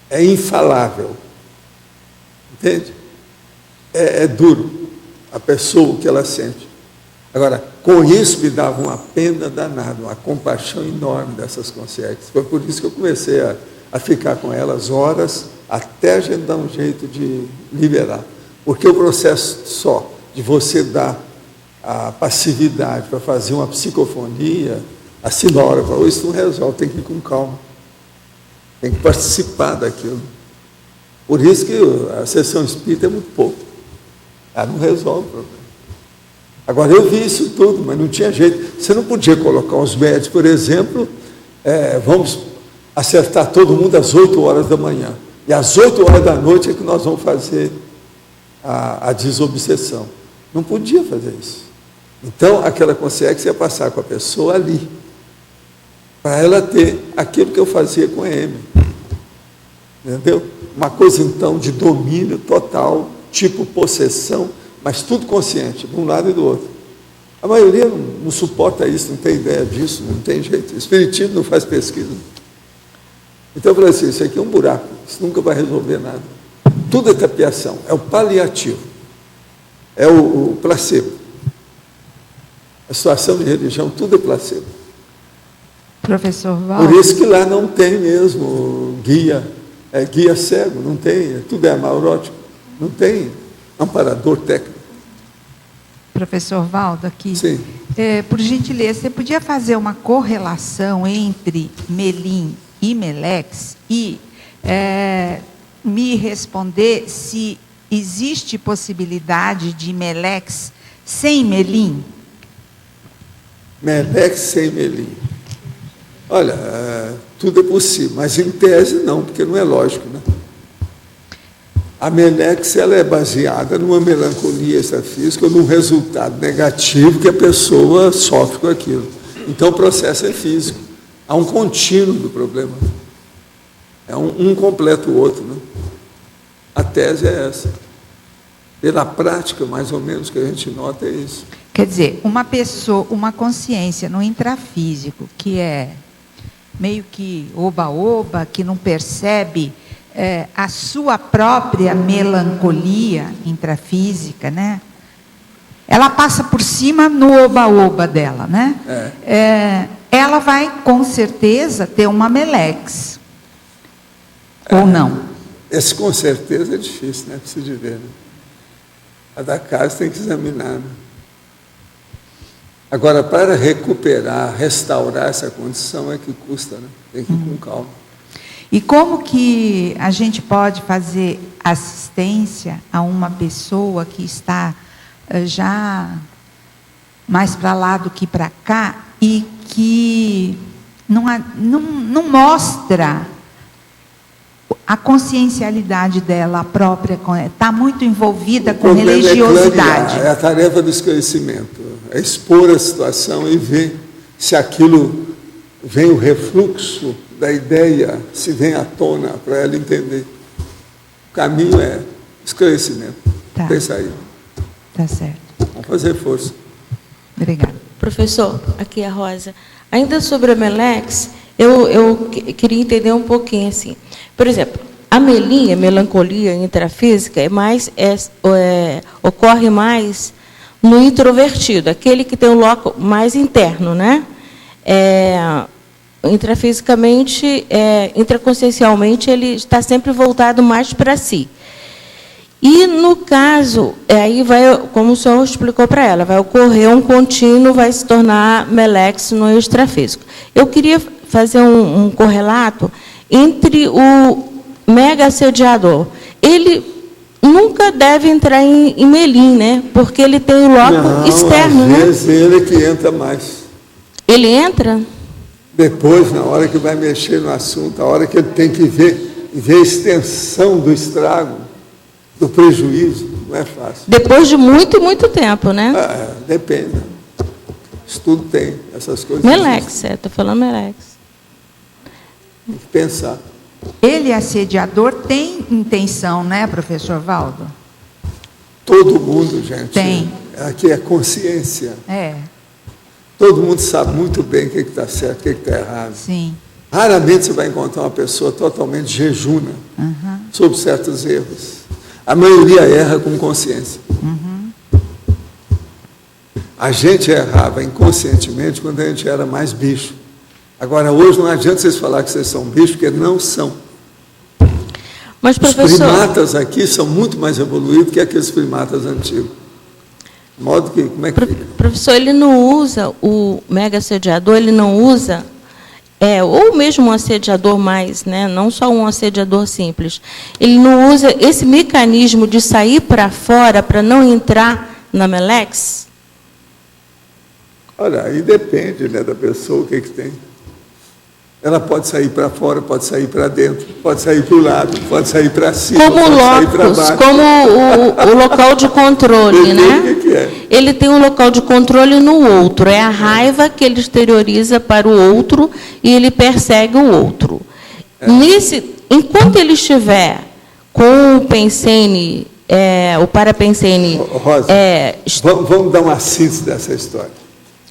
É infalável. Entende? É duro a pessoa, o que ela sente. Agora, com isso me dava uma pena danada, uma compaixão enorme dessas consciências. Foi por isso que eu comecei a ficar com elas horas, até a gente dar um jeito de liberar. Porque o processo só de você dar a passividade para fazer uma psicofonia, assim na hora, isso não resolve, tem que ir com calma. Tem que participar daquilo. Por isso que a sessão espírita é muito pouco. Ela não resolve o problema. Agora, eu vi isso tudo, mas não tinha jeito. Você não podia colocar os médicos, por exemplo, vamos acertar todo mundo às 8 horas da manhã. E às 8 horas da noite é que nós vamos fazer a desobsessão. Não podia fazer isso. Então, aquela consciência ia passar com a pessoa ali, para ela ter aquilo que eu fazia com a Amy. Entendeu? Uma coisa, então, de domínio total, tipo possessão, mas tudo consciente, de um lado e do outro. A maioria não suporta isso, não tem ideia disso, não tem jeito. O espiritismo não faz pesquisa. Então eu falei assim, isso aqui é um buraco, isso nunca vai resolver nada. Tudo é tapiação, é o paliativo, é o placebo. A situação de religião, tudo é placebo. Professor Valdo. Por isso que lá não tem mesmo guia, guia cego, não tem, tudo é amaurótico, não tem amparador técnico. Professor Valdo, aqui. Sim. Por gentileza, você podia fazer uma correlação entre Melim e Melex e me responder se existe possibilidade de Melex sem Melim? Melex sem Melim. Olha, tudo é possível, mas em tese não, porque não é lógico, né? A Melex, ela é baseada numa melancolia extrafísica, num resultado negativo que a pessoa sofre com aquilo. Então o processo é físico. Há um contínuo do problema. É um completa o outro, né? A tese é essa. Pela prática, mais ou menos, que a gente nota é isso. Quer dizer, uma pessoa, uma consciência no intrafísico que é meio que oba-oba, que não percebe a sua própria melancolia intrafísica, né? Ela passa por cima no oba-oba dela, né? Ela vai, com certeza, ter uma Melex. Ou não? Esse, com certeza, é difícil, né? Precisa de ver, né? A da casa tem que examinar, né? Agora, para recuperar, restaurar essa condição é que custa, né? Tem que ir com calma. E como que a gente pode fazer assistência a uma pessoa que está já mais para lá do que para cá e que não mostra a consciencialidade dela própria, está muito envolvida com religiosidade? É a tarefa do esclarecimento, é expor a situação e ver se aquilo vem o refluxo da ideia, se vem à tona para ela entender. O caminho é esclarecimento. Tá. Tem saída. Tá certo. Vamos fazer força. Obrigada. Professor, aqui é a Rosa. Ainda sobre a Melex, eu queria entender um pouquinho assim. Por exemplo, a melancolia intrafísica ocorre mais no introvertido, aquele que tem um loco mais interno, né? Intrafisicamente, intraconsciencialmente, ele está sempre voltado mais para si. E, no caso, aí vai, como o senhor explicou para ela, vai ocorrer um contínuo, vai se tornar Melex no extrafísico. Eu queria fazer um correlato entre o mega assediador. Ele nunca deve entrar em Melim, né? Porque ele tem o loco externo, às né? vezes ele é que entra mais. Ele entra? Depois, na hora que vai mexer no assunto, a hora que ele tem que ver a extensão do estrago, do prejuízo, não é fácil. Depois de muito e muito tempo, né? Depende. Estudo tem essas coisas. Melex, estou falando Melex. Tem que pensar. Ele, assediador, tem intenção, né, professor Valdo? Todo mundo, gente. Tem. Aqui é consciência. É. Todo mundo sabe muito bem o que está certo, o que está errado. Sim. Raramente você vai encontrar uma pessoa totalmente jejuna sobre certos erros. A maioria erra com consciência. A gente errava inconscientemente quando a gente era mais bicho. Agora, hoje, não adianta vocês falar que vocês são bicho, porque não são. Mas, professor... Os primatas aqui são muito mais evoluídos que aqueles primatas antigos. De modo que, como é que fica? Professor, ele não usa, o mega assediador, ele não usa, ou mesmo um assediador mais, né, não só um assediador simples, ele não usa esse mecanismo de sair para fora para não entrar na Melex? Olha, aí depende, né, da pessoa, o que tem. Ela pode sair para fora, pode sair para dentro, pode sair para o lado, pode sair para cima, como pode sair para locus, baixo. como o local de controle, né? O que é? Ele tem um local de controle no outro. É a raiva que ele exterioriza para o outro e ele persegue o outro. Enquanto ele estiver com o pensene, o parapensene... Rosa, vamos dar uma síntese dessa história.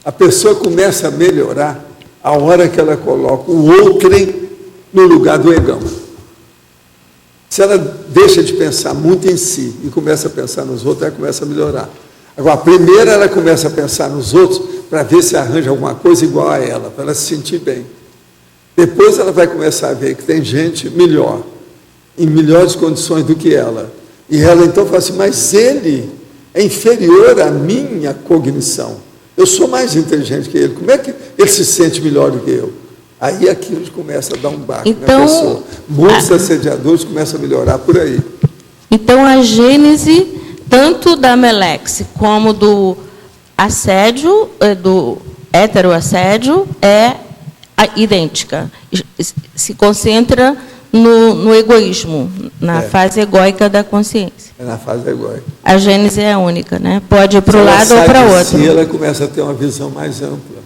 A pessoa começa a melhorar a hora que ela coloca o outrem no lugar do egão. Se ela deixa de pensar muito em si e começa a pensar nos outros, ela começa a melhorar. Agora, primeiro ela começa a pensar nos outros para ver se arranja alguma coisa igual a ela, para ela se sentir bem. Depois ela vai começar a ver que tem gente melhor, em melhores condições do que ela. E ela então fala assim, mas ele é inferior à minha cognição. Eu sou mais inteligente que ele. Como é que ele se sente melhor do que eu? Aí aquilo começa a dar um baque na pessoa. Muitos assediadores começam a melhorar por aí. Então, a gênese, tanto da Melex como do assédio, do heteroassédio, é idêntica. Se concentra no egoísmo, na fase egóica da consciência. É na fase egóica. A gênese é única, né? Pode ir para um lado ou para o outro. Si, ela começa a ter uma visão mais ampla.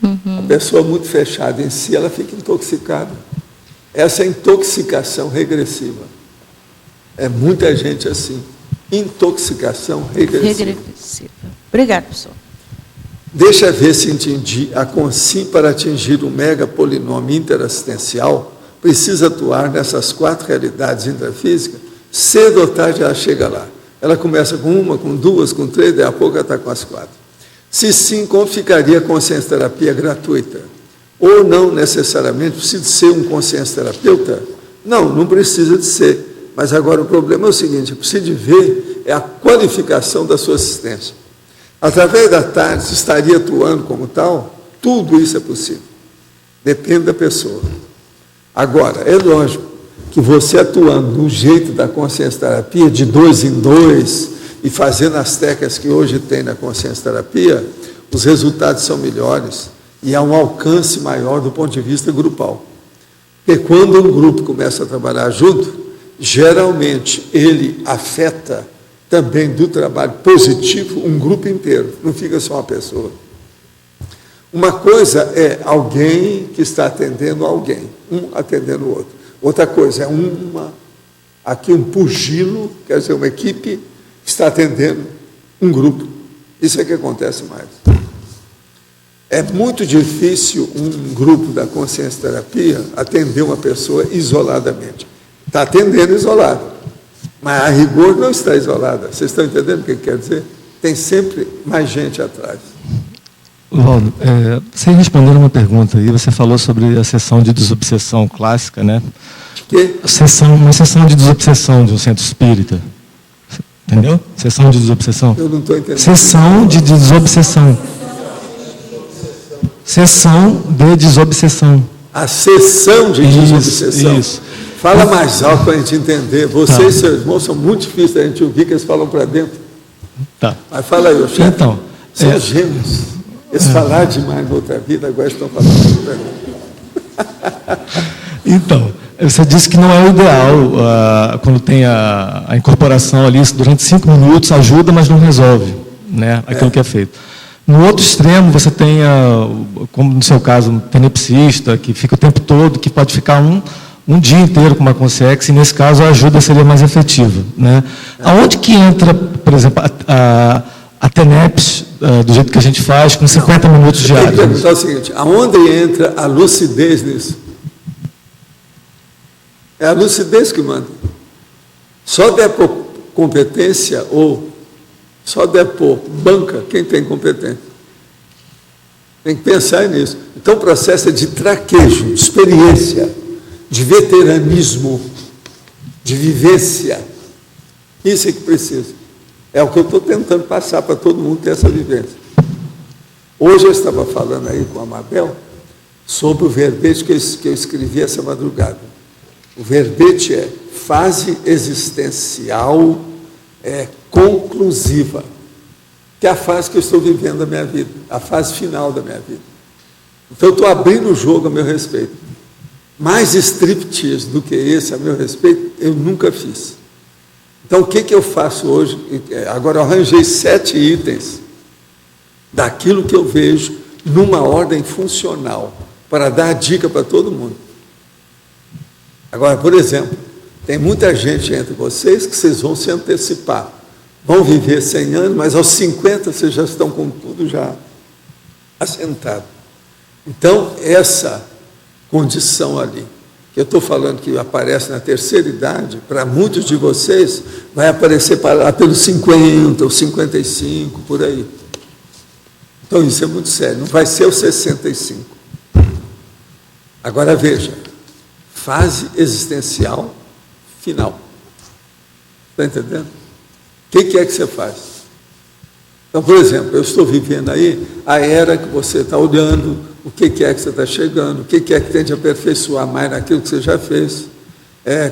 A pessoa muito fechada em si, ela fica intoxicada. Essa é intoxicação regressiva. É muita gente assim. Intoxicação regressiva. Obrigada, professor. Deixa ver se entendi. A Consim, para atingir o mega polinômio interassistencial, precisa atuar nessas 4 realidades intrafísicas, cedo ou tarde ela chega lá. Ela começa com 1, com 2, com 3, daí a pouco ela está com as 4. Se sim, como ficaria a consciência terapia gratuita? Ou não necessariamente precisa ser um consciência terapeuta? Não precisa de ser. Mas agora o problema é o seguinte, precisa de ver a qualificação da sua assistência. Através da TARDIS, estaria atuando como tal? Tudo isso é possível. Depende da pessoa. Agora, é lógico que você atuando do jeito da consciência terapia, de 2 em 2, e fazendo as técnicas que hoje tem na consciência terapia, os resultados são melhores e há um alcance maior do ponto de vista grupal. Porque quando um grupo começa a trabalhar junto, geralmente ele afeta também do trabalho positivo um grupo inteiro, não fica só uma pessoa. Uma coisa é alguém que está atendendo alguém, um atendendo o outro. Outra coisa é um pugilo, quer dizer, uma equipe que está atendendo um grupo. Isso é que acontece mais. É muito difícil um grupo da consciência terapia atender uma pessoa isoladamente. Está atendendo isolado, mas a rigor não está isolada. Vocês estão entendendo o que quer dizer? Tem sempre mais gente atrás. Valdo, você respondendo uma pergunta aí, você falou sobre a sessão de desobsessão clássica, né? Que? Uma sessão de desobsessão de um centro espírita. Entendeu? Sessão de desobsessão. Eu não estou entendendo. Sessão de desobsessão. Sessão de desobsessão. A sessão de desobsessão. Isso. Fala mais alto para a gente entender. Você e seu irmão são muito difíceis da gente ouvir, que eles falam para dentro. Tá. Mas fala aí, chefe. Então. São gêmeos. Eles falaram demais na outra vida, agora estão falando para mim. Então, você disse que não é o ideal, quando tem a incorporação ali, durante 5 minutos, ajuda, mas não resolve, né, aquilo que é feito. No outro extremo, você tem, como no seu caso, um tenepsista, que fica o tempo todo, que pode ficar um dia inteiro com uma consciência, e nesse caso a ajuda seria mais efetiva. Né? Aonde que entra, por exemplo, a TENEPS, do jeito que a gente faz, com 50 minutos diários? Tem que perguntar o seguinte, aonde entra a lucidez nisso? É a lucidez que manda. Só der por competência ou só der por banca quem tem competência. Tem que pensar nisso. Então o processo é de traquejo, de experiência, de veteranismo, de vivência. Isso é que precisa. É o que eu estou tentando passar para todo mundo ter essa vivência. Hoje eu estava falando aí com a Mabel sobre o verbete que eu escrevi essa madrugada. O verbete é fase existencial conclusiva, que é a fase que eu estou vivendo da minha vida, a fase final da minha vida. Então eu estou abrindo o jogo a meu respeito. Mais striptease do que esse, a meu respeito, eu nunca fiz. Então, o que eu faço hoje? Agora, eu arranjei 7 itens daquilo que eu vejo numa ordem funcional, para dar dica para todo mundo. Agora, por exemplo, tem muita gente entre vocês que vocês vão se antecipar. Vão viver 100 anos, mas aos 50 vocês já estão com tudo já assentado. Então, essa condição ali, que eu estou falando que aparece na terceira idade, para muitos de vocês, vai aparecer lá pelos 50 ou 55, por aí. Então, isso é muito sério, não vai ser os 65. Agora, veja, fase existencial final. Está entendendo? O que é que você faz? Então, por exemplo, eu estou vivendo aí a era que você está olhando, o que é que você está chegando, o que é que tem de aperfeiçoar mais naquilo que você já fez,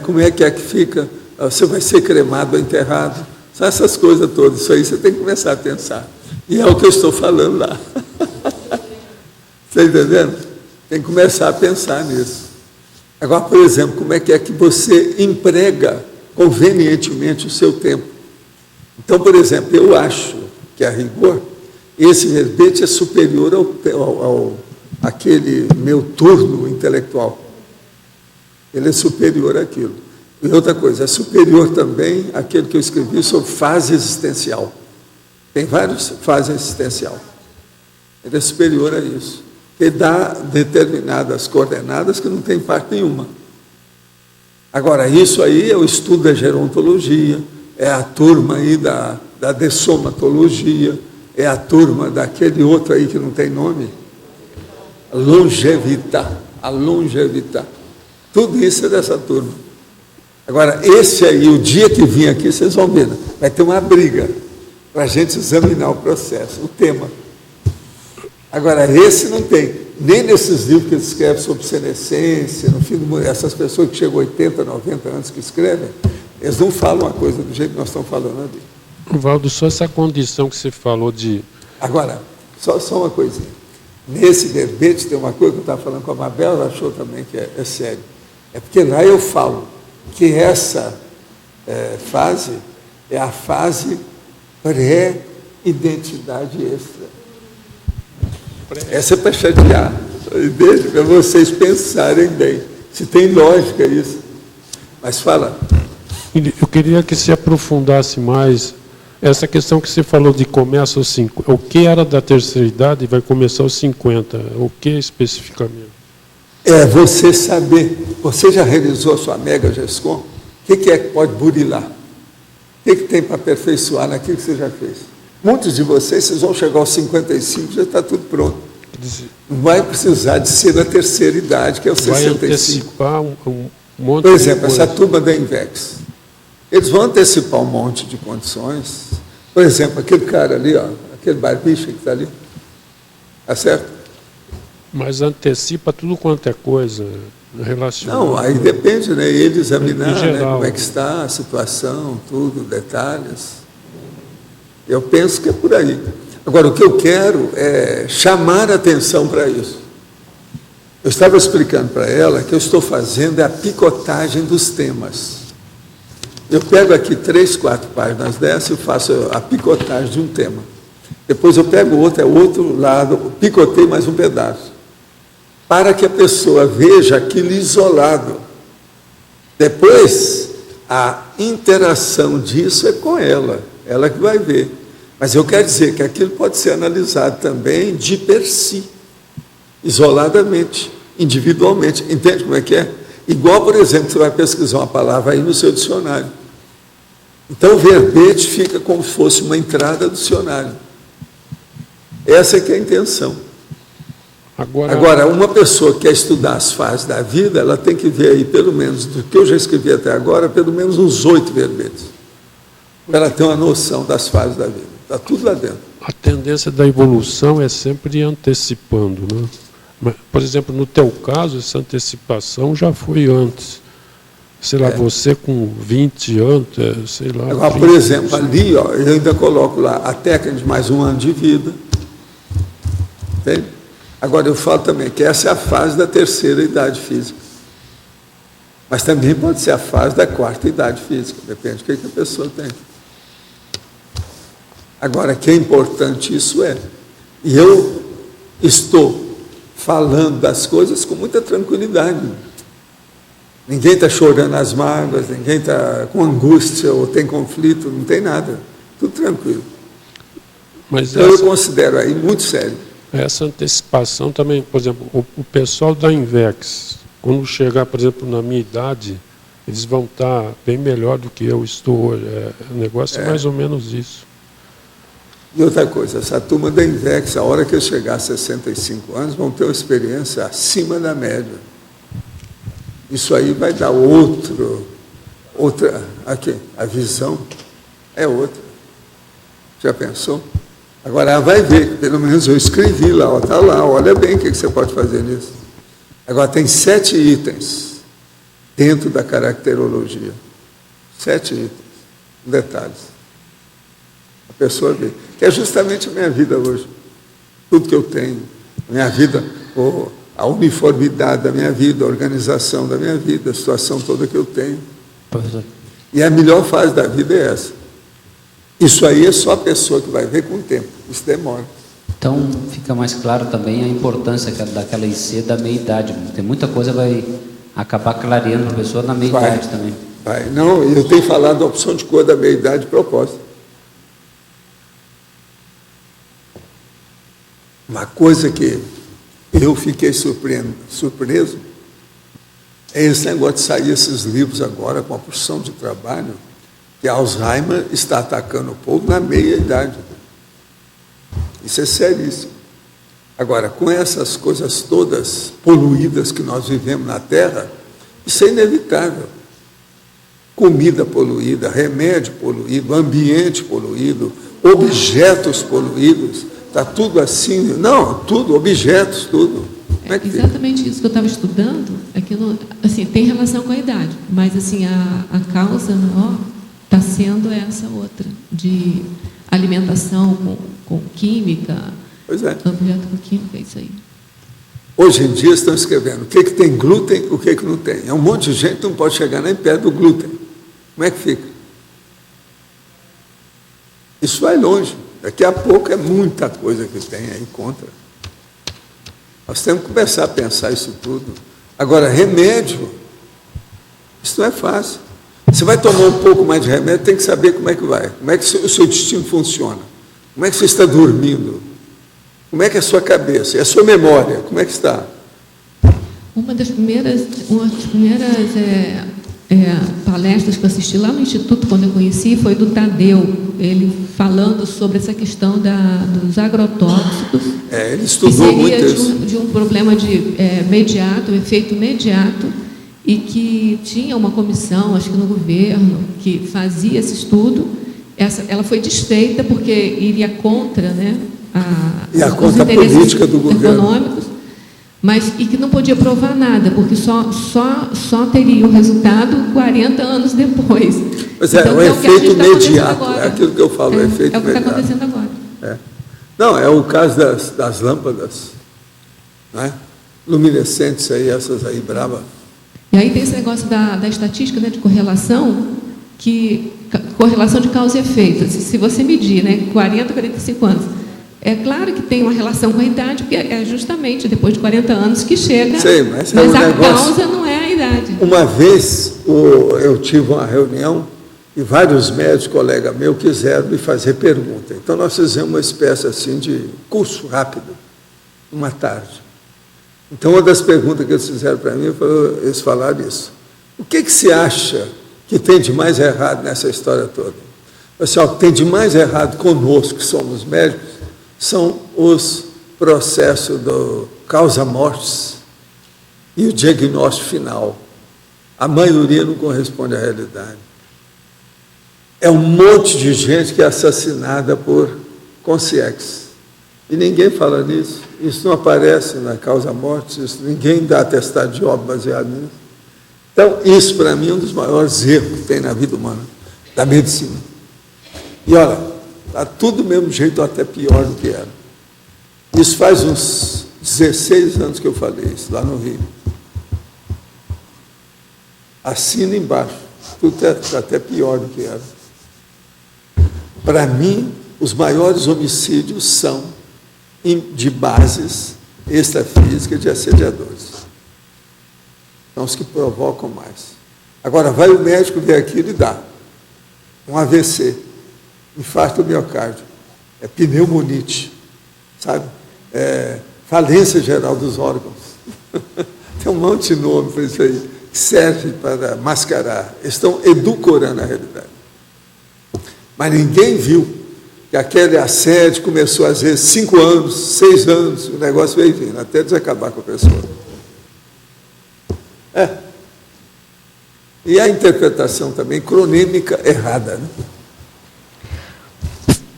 como é que fica, você vai ser cremado ou enterrado, são essas coisas todas, isso aí você tem que começar a pensar. E é o que eu estou falando lá. Está entendendo? Tem que começar a pensar nisso. Agora, por exemplo, como é que você emprega convenientemente o seu tempo? Então, por exemplo, eu acho que, a rigor, esse verbete é superior àquele meu turno intelectual. Ele é superior àquilo. E outra coisa, é superior também àquele que eu escrevi sobre fase existencial. Tem várias fases existencial. Ele é superior a isso. Ele dá determinadas coordenadas que não tem parte nenhuma. Agora, isso aí é o estudo da gerontologia, é a turma aí da dessomatologia, é a turma daquele outro aí que não tem nome, a longevità. Tudo isso é dessa turma. Agora, esse aí, o dia que vim aqui, vocês vão ver, vai ter uma briga para a gente examinar o processo, o tema. Agora, esse não tem, nem nesses livros que eles escrevem sobre senescência, no fim essas pessoas que chegam a 80, 90 anos que escrevem, eles não falam uma coisa do jeito que nós estamos falando ali. Valdo, só essa condição que você falou de... Agora, só uma coisinha. Nesse verbete tem uma coisa que eu estava falando com a Mabel, ela achou também que é sério. É porque lá eu falo que essa fase é a fase pré-identidade extra. Essa é para chatear, para vocês pensarem bem, se tem lógica isso. Mas fala. Eu queria que você aprofundasse mais essa questão que você falou de começa aos 50. O que era da terceira idade e vai começar aos 50? O que especificamente? É você saber. Você já realizou a sua mega GESCOM? O que é que pode burilar? O que tem para aperfeiçoar naquilo que você já fez? Muitos de vocês vão chegar aos 55, já está tudo pronto. Não vai precisar de ser da terceira idade, que é os 65. Vai antecipar um monte Por exemplo, de coisa. essa turma da INVEX. Eles vão antecipar um monte de condições. Por exemplo, aquele cara ali, aquele barbicha que está ali. Está certo? Mas antecipa tudo quanto é coisa relacionada. Não, aí depende, né? Ele examinar, Em geral, né, como é que está a situação, tudo, detalhes. Eu penso que é por aí. Agora, o que eu quero é chamar a atenção para isso. Eu estava explicando para ela que eu estou fazendo a picotagem dos temas. Eu pego aqui 3, 4 páginas dessa e faço a picotagem de um tema. Depois eu pego outro, outro lado, picotei mais um pedaço. Para que a pessoa veja aquilo isolado. Depois, a interação disso é com ela que vai ver. Mas eu quero dizer que aquilo pode ser analisado também de per si, isoladamente, individualmente. Entende como é que é? Igual, por exemplo, você vai pesquisar uma palavra aí no seu dicionário. Então, o verbete fica como se fosse uma entrada do dicionário. Essa é que é a intenção. Agora, uma pessoa que quer estudar as fases da vida, ela tem que ver aí, pelo menos, do que eu já escrevi até agora, pelo menos uns 8 verbetes. Para ela ter uma noção das fases da vida. Está tudo lá dentro. A tendência da evolução é sempre antecipando, né? Mas, por exemplo, no teu caso, essa antecipação já foi antes. Sei lá, você com 20 anos, sei lá... Agora, por exemplo, ali, eu ainda coloco lá a técnica de mais um ano de vida. Entende? Agora, eu falo também que essa é a fase da terceira idade física. Mas também pode ser a fase da quarta idade física, depende do que a pessoa tem. Agora, que é importante isso é. E eu estou falando das coisas com muita tranquilidade. Ninguém está chorando as mágoas, ninguém está com angústia ou tem conflito, não tem nada. Tudo tranquilo. Mas então, eu considero aí muito sério. Essa antecipação também, por exemplo, o pessoal da Invex, quando chegar, por exemplo, na minha idade, eles vão estar bem melhor do que eu estou hoje. O negócio é mais ou menos isso. E outra coisa, essa turma da Invex, a hora que eu chegar a 65 anos, vão ter uma experiência acima da média. Isso aí vai dar outra, aqui, a visão é outra. Já pensou? Agora vai ver, pelo menos eu escrevi lá, está lá, olha bem o que você pode fazer nisso. Agora tem 7 itens dentro da caracterologia. 7 itens, detalhes. A pessoa vê. Que é justamente a minha vida hoje. Tudo que eu tenho, a minha vida, a uniformidade da minha vida, a organização da minha vida, a situação toda que eu tenho. Professor. E a melhor fase da vida é essa. Isso aí é só a pessoa que vai ver com o tempo. Isso demora. Então, fica mais claro também a importância daquela IC da meia-idade. Tem muita coisa que vai acabar clareando a pessoa na meia-idade também. Vai. Não, eu tenho falado da opção de cor da meia-idade de propósito. Uma coisa que eu fiquei surpreso é esse negócio de sair esses livros agora com a porção de trabalho que Alzheimer está atacando o povo na meia-idade. Isso é seríssimo. Agora, com essas coisas todas poluídas que nós vivemos na Terra, isso é inevitável. Comida poluída, remédio poluído, ambiente poluído, objetos poluídos, está tudo assim. Não, tudo, objetos, tudo. Como é que exatamente isso que eu estava estudando, aquilo, assim, tem relação com a idade, mas assim, a causa está sendo essa outra, de alimentação com química, pois é. Objeto com química, é isso aí. Hoje em dia estão escrevendo o que tem glúten, o que não tem. É um monte de gente que não pode chegar nem perto do glúten. Como é que fica? Isso vai longe. Daqui a pouco é muita coisa que tem aí contra. Nós temos que começar a pensar isso tudo. Agora, remédio, isso não é fácil. Você vai tomar um pouco mais de remédio, tem que saber como é que vai, como é que o seu intestino funciona, como é que você está dormindo, como é que é a sua cabeça, e a sua memória, como é que está? Uma das primeiras palestras que eu assisti lá no Instituto, quando eu conheci, foi do Tadeu, ele falando sobre essa questão dos agrotóxicos. Ele estudou muito isso. De um problema mediato, um efeito mediato, e que tinha uma comissão, acho que no governo, que fazia esse estudo. Ela foi desfeita porque iria contra, né, os interesses política do econômicos, e que não podia provar nada, porque só teria o resultado 40 anos depois. Pois é, então, o efeito imediato, é aquilo que eu falo, o efeito imediato. É o que está acontecendo agora. Não, é o caso das lâmpadas, né? Luminescentes aí, essas aí, bravas. E aí tem esse negócio da estatística, né, de correlação, correlação de causa e efeito. Se você medir, né, 40, 45 anos, é claro que tem uma relação com a idade, porque é justamente depois de 40 anos que chega, mas a causa não é a idade. Uma vez eu tive uma reunião e vários médicos, colegas meus, quiseram me fazer pergunta. Então nós fizemos uma espécie assim de curso rápido, uma tarde. Então uma das perguntas que eles fizeram para mim, eles falaram isso. O que você acha que tem de mais errado nessa história toda? Assim, o que tem de mais errado conosco, que somos médicos, são os processos do causa-mortes e o diagnóstico final. A maioria não corresponde à realidade. É um monte de gente que é assassinada por consciência. E ninguém fala nisso. Isso não aparece na causa-mortes, ninguém dá atestado de óbito baseado nisso. Então, isso para mim é um dos maiores erros que tem na vida humana, da medicina. E olha, está tudo do mesmo jeito, ou até pior do que era. Isso faz uns 16 anos que eu falei isso, lá no Rio. assina embaixo. Tudo é até pior do que era. Para mim, os maiores homicídios são de bases extrafísicas de assediadores. São os que provocam mais. Agora, vai o médico ver aquilo e dá um AVC, infarto do miocárdio, pneumonite, sabe? Falência geral dos órgãos. Tem um monte de nome para isso aí, que serve para mascarar. Estão edulcorando a realidade. Mas ninguém viu que aquele assédio começou às vezes 5 anos, 6 anos, o negócio veio vindo, até desacabar com a pessoa. E a interpretação também cronêmica errada, né?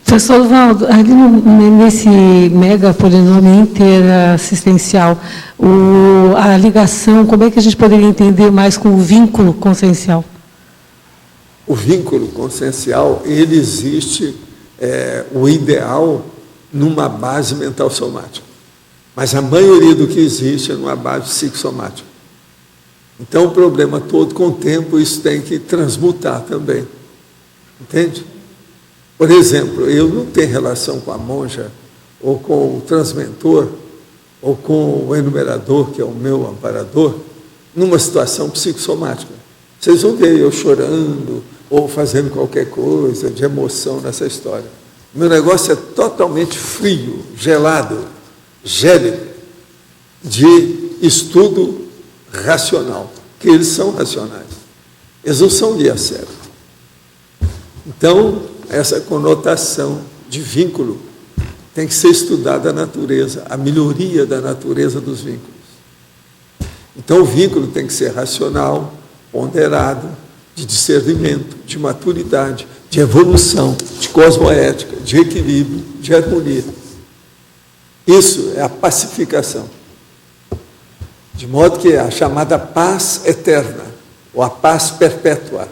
Professor Valdo, ali nesse mega polinômio interassistencial, a ligação, como é que a gente poderia entender mais com o vínculo consciencial? O vínculo consciencial, ele existe, o ideal, numa base mental somática. Mas a maioria do que existe é numa base psicossomática. Então, o problema todo, com o tempo, isso tem que transmutar também. Entende? Por exemplo, eu não tenho relação com a monja, ou com o transmentor, ou com o enumerador, que é o meu amparador, numa situação psicossomática. Vocês vão ver eu chorando, ou fazendo qualquer coisa de emoção nessa história. Meu negócio é totalmente frio, gelado, gélido, de estudo racional, que eles são racionais. Eles não são guia cego. Então, essa conotação de vínculo tem que ser estudada a natureza, a melhoria da natureza dos vínculos. Então, o vínculo tem que ser racional, ponderado, de discernimento, de maturidade, de evolução, de cosmoética, de equilíbrio, de harmonia. Isso é a pacificação. De modo que é a chamada paz eterna, ou a paz perpétua.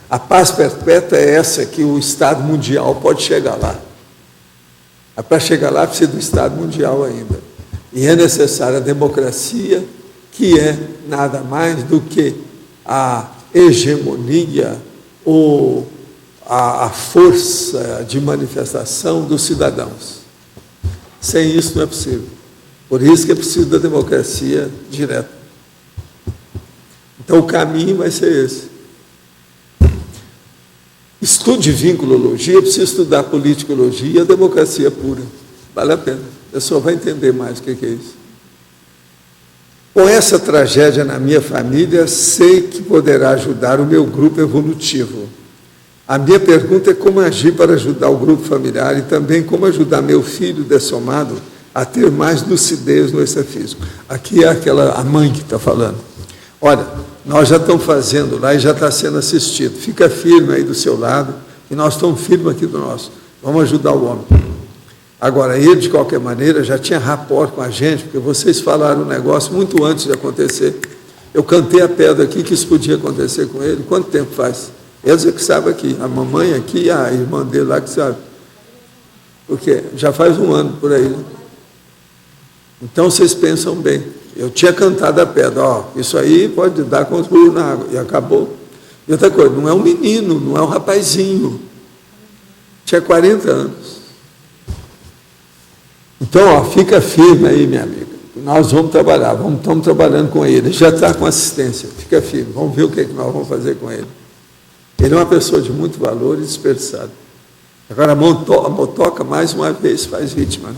A paz perpétua é essa que o Estado mundial pode chegar lá. Para chegar lá precisa do Estado mundial ainda. E é necessária a democracia, que é nada mais do que a hegemonia ou a força de manifestação dos cidadãos. Sem isso não é possível. Por isso que é preciso da democracia direta. Então o caminho vai ser esse. Estude vinculologia, precisa estudar politicologia e a democracia pura. Vale a pena. A pessoa vai entender mais o que é isso. Com essa tragédia na minha família, sei que poderá ajudar o meu grupo evolutivo. A minha pergunta é como agir para ajudar o grupo familiar e também como ajudar meu filho dessomado a ter mais lucidez no extrafísico. Aqui é a mãe que está falando. Olha, nós já estamos fazendo lá e já está sendo assistido. Fica firme aí do seu lado e nós estamos firmes aqui do nosso. Vamos ajudar o homem. Agora, ele, de qualquer maneira, já tinha rapport com a gente, porque vocês falaram um negócio muito antes de acontecer. Eu cantei a pedra aqui que isso podia acontecer com ele. Quanto tempo faz? Eles é que sabem aqui. A mamãe aqui, a irmã dele lá que sabe. Porque já faz 1 ano por aí, né? Então, vocês pensam bem. Eu tinha cantado a pedra. Isso aí pode dar com os burros na água. E acabou. E outra coisa, não é um menino, não é um rapazinho. Tinha 40 anos. Então, fica firme aí, minha amiga. Nós vamos trabalhar, estamos trabalhando com ele. Ele já está com assistência, fica firme. Vamos ver o que nós vamos fazer com ele. Ele é uma pessoa de muito valor e desperdiçado. Agora, a motoca, mais uma vez, faz vítima. Né?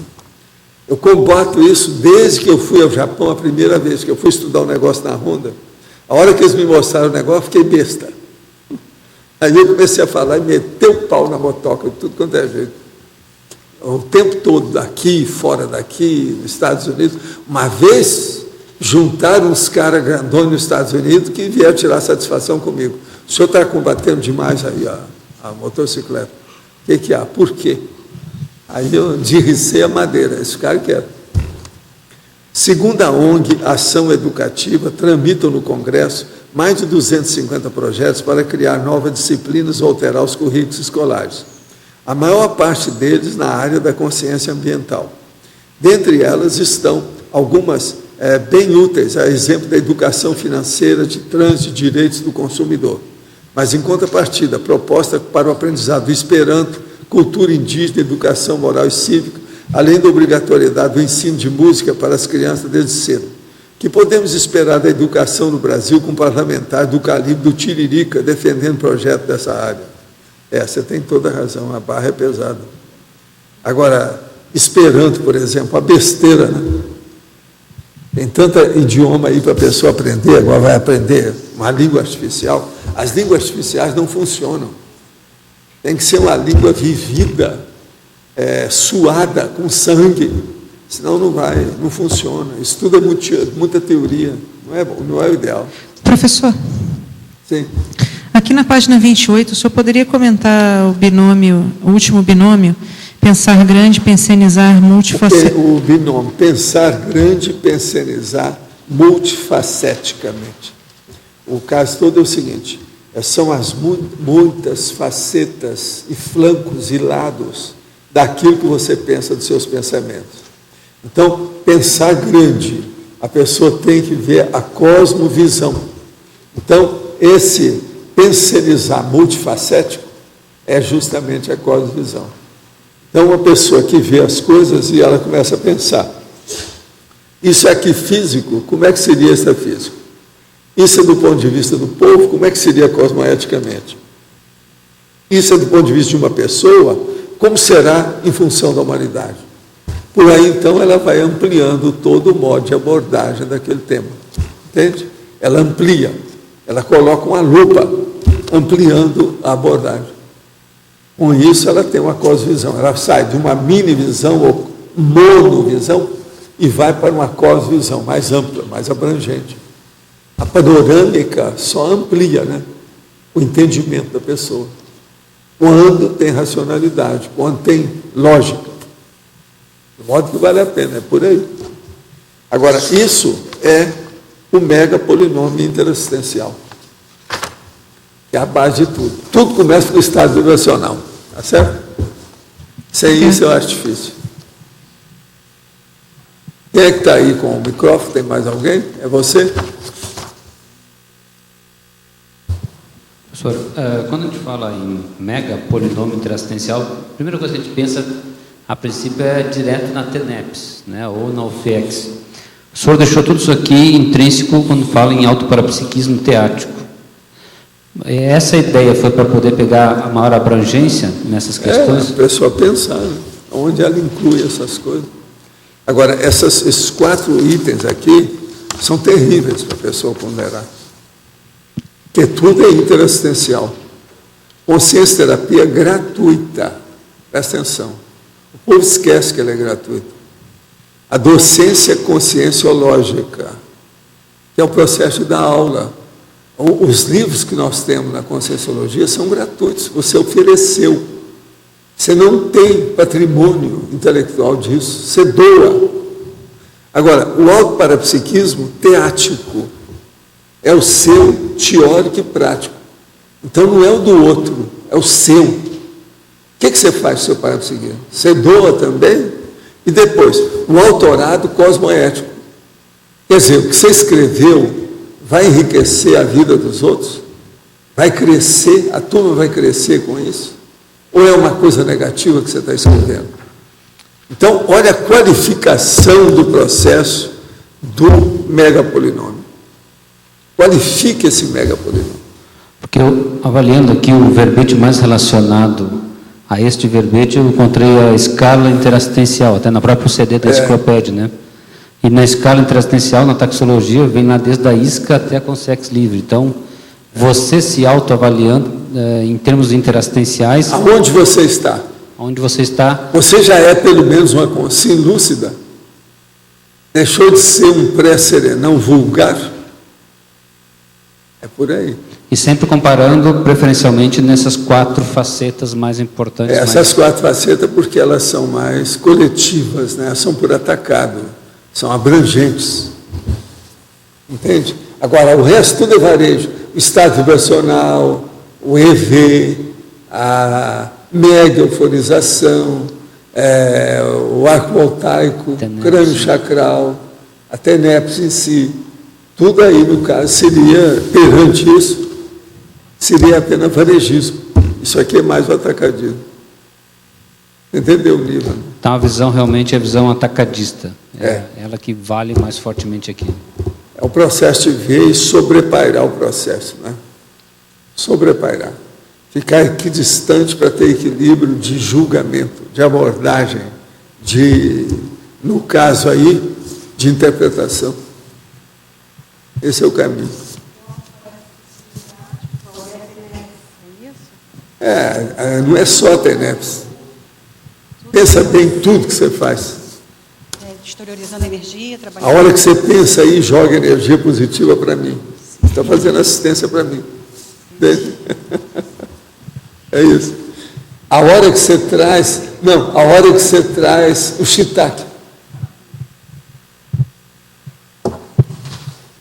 Eu combato isso desde que eu fui ao Japão, a primeira vez que eu fui estudar um negócio na Honda. A hora que eles me mostraram o negócio, eu fiquei besta. Aí eu comecei a falar e meter o pau na motoca, de tudo quanto é jeito. O tempo todo, daqui, fora daqui, nos Estados Unidos. Uma vez, juntaram uns caras grandões nos Estados Unidos que vieram tirar satisfação comigo. O senhor está combatendo demais aí a motocicleta. O que há? Por quê? Aí eu derricei a madeira, esse cara quer. Segundo a ONG Ação Educativa, tramitam no Congresso mais de 250 projetos para criar novas disciplinas ou alterar os currículos escolares. A maior parte deles na área da consciência ambiental. Dentre elas estão algumas bem úteis, a exemplo da educação financeira, de trânsito, de direitos do consumidor. Mas, em contrapartida, a proposta para o aprendizado do Esperanto, cultura indígena, educação moral e cívica, além da obrigatoriedade do ensino de música para as crianças desde cedo. Que podemos esperar da educação no Brasil com parlamentares do calibre do Tiririca defendendo projeto dessa área? Você tem toda a razão, a barra é pesada. Agora, Esperanto, por exemplo, a besteira, né? Tem tanto idioma aí para a pessoa aprender, agora vai aprender uma língua artificial. As línguas artificiais não funcionam. Tem que ser uma língua vivida, suada, com sangue, senão não funciona. Isso tudo é muita teoria, não é o ideal. Professor, sim. Aqui na página 28, o senhor poderia comentar o último binômio, pensar grande, pensionizar, multifacetamente? O binômio, pensar grande, pensionizar multifaceticamente. O caso todo é o seguinte, são as muitas facetas e flancos e lados daquilo que você pensa dos seus pensamentos. Então, pensar grande, a pessoa tem que ver a cosmovisão. Então, esse pensionizar multifacético é justamente a cosmovisão. Então, uma pessoa que vê as coisas e ela começa a pensar, isso aqui físico, como é que seria extrafísico? Isso é do ponto de vista do povo, como é que seria cosmoeticamente? Isso é do ponto de vista de uma pessoa, como será em função da humanidade? Por aí, então, ela vai ampliando todo o modo de abordagem daquele tema. Entende? Ela amplia, ela coloca uma lupa, ampliando a abordagem. Com isso, ela tem uma cosmovisão. Ela sai de uma mini-visão ou monovisão e vai para uma cosmovisão mais ampla, mais abrangente. A panorâmica só amplia, né, o entendimento da pessoa. Quando tem racionalidade, quando tem lógica. De modo que vale a pena, é por aí. Agora, isso é o mega polinômio interassistencial, que é a base de tudo. Tudo começa com o estado vibracional, tá certo? Sem isso eu acho difícil. Quem é que está aí com o microfone? Tem mais alguém? É você? Professor, quando a gente fala em mega polinômio interassistencial, a primeira coisa que a gente pensa, a princípio, é direto na TENEPS, né, ou na UFEX. O senhor deixou tudo isso aqui intrínseco quando fala em autoparapsiquismo teático. Essa ideia foi para poder pegar a maior abrangência nessas questões? A pessoa pensar, né, onde ela inclui essas coisas. Agora, esses 4 itens aqui são terríveis para a pessoa ponderar. Porque tudo é interassistencial. Consciência terapia gratuita. Presta atenção. O povo esquece que ela é gratuita. A docência conscienciológica, que é o processo da aula. Os livros que nós temos na conscienciologia são gratuitos. Você ofereceu. Você não tem patrimônio intelectual disso. Você doa. Agora, o autoparapsiquismo teático é o seu teórico e prático. Então, não é o do outro, é o seu. O que você faz com o seu parapsiquismo? Você doa também? E depois, o autorado cosmoético. Quer dizer, o que você escreveu vai enriquecer a vida dos outros? Vai crescer? A turma vai crescer com isso? Ou é uma coisa negativa que você está escrevendo? Então, olha a qualificação do processo do megapolinômio. Qualifique esse megapolinômio. Porque eu, avaliando aqui o verbete mais relacionado a este verbete, eu encontrei a escala interassistencial, até na própria CD da enciclopédia, né? E na escala interassistencial, na taxologia, vem lá desde a isca até a consex livre. Então, você se autoavaliando em termos interassistenciais... Aonde você está? Onde você está? Você já é, pelo menos, uma consciência lúcida? Deixou de ser um pré-serenão vulgar? É por aí. E sempre comparando, preferencialmente, nessas 4 facetas mais importantes. Essas 4 facetas, porque elas são mais coletivas, né? São por atacado, são abrangentes. Entende? Agora, o resto tudo é varejo. O estado vibracional, o EV, a mega euforização, o arco voltaico, crânio chacral, a TENEPS em si, tudo aí, no caso, seria, perante isso, seria apenas varejismo. Isso aqui é mais o atacadismo. Entendeu, Niva? Então, a visão realmente é a visão atacadista. É ela que vale mais fortemente aqui. É o processo de ver e sobrepairar o processo, né? Sobrepairar. Ficar equidistante para ter equilíbrio de julgamento, de abordagem, no caso aí, de interpretação. Esse é o caminho. Não é só a TENEPS. Pensa bem em tudo que você faz. Exteriorizando energia, A hora que você pensa aí, joga energia positiva para mim. Está fazendo assistência para mim. Entende? É isso. A hora que você traz... Não, a hora que você traz o shiitake.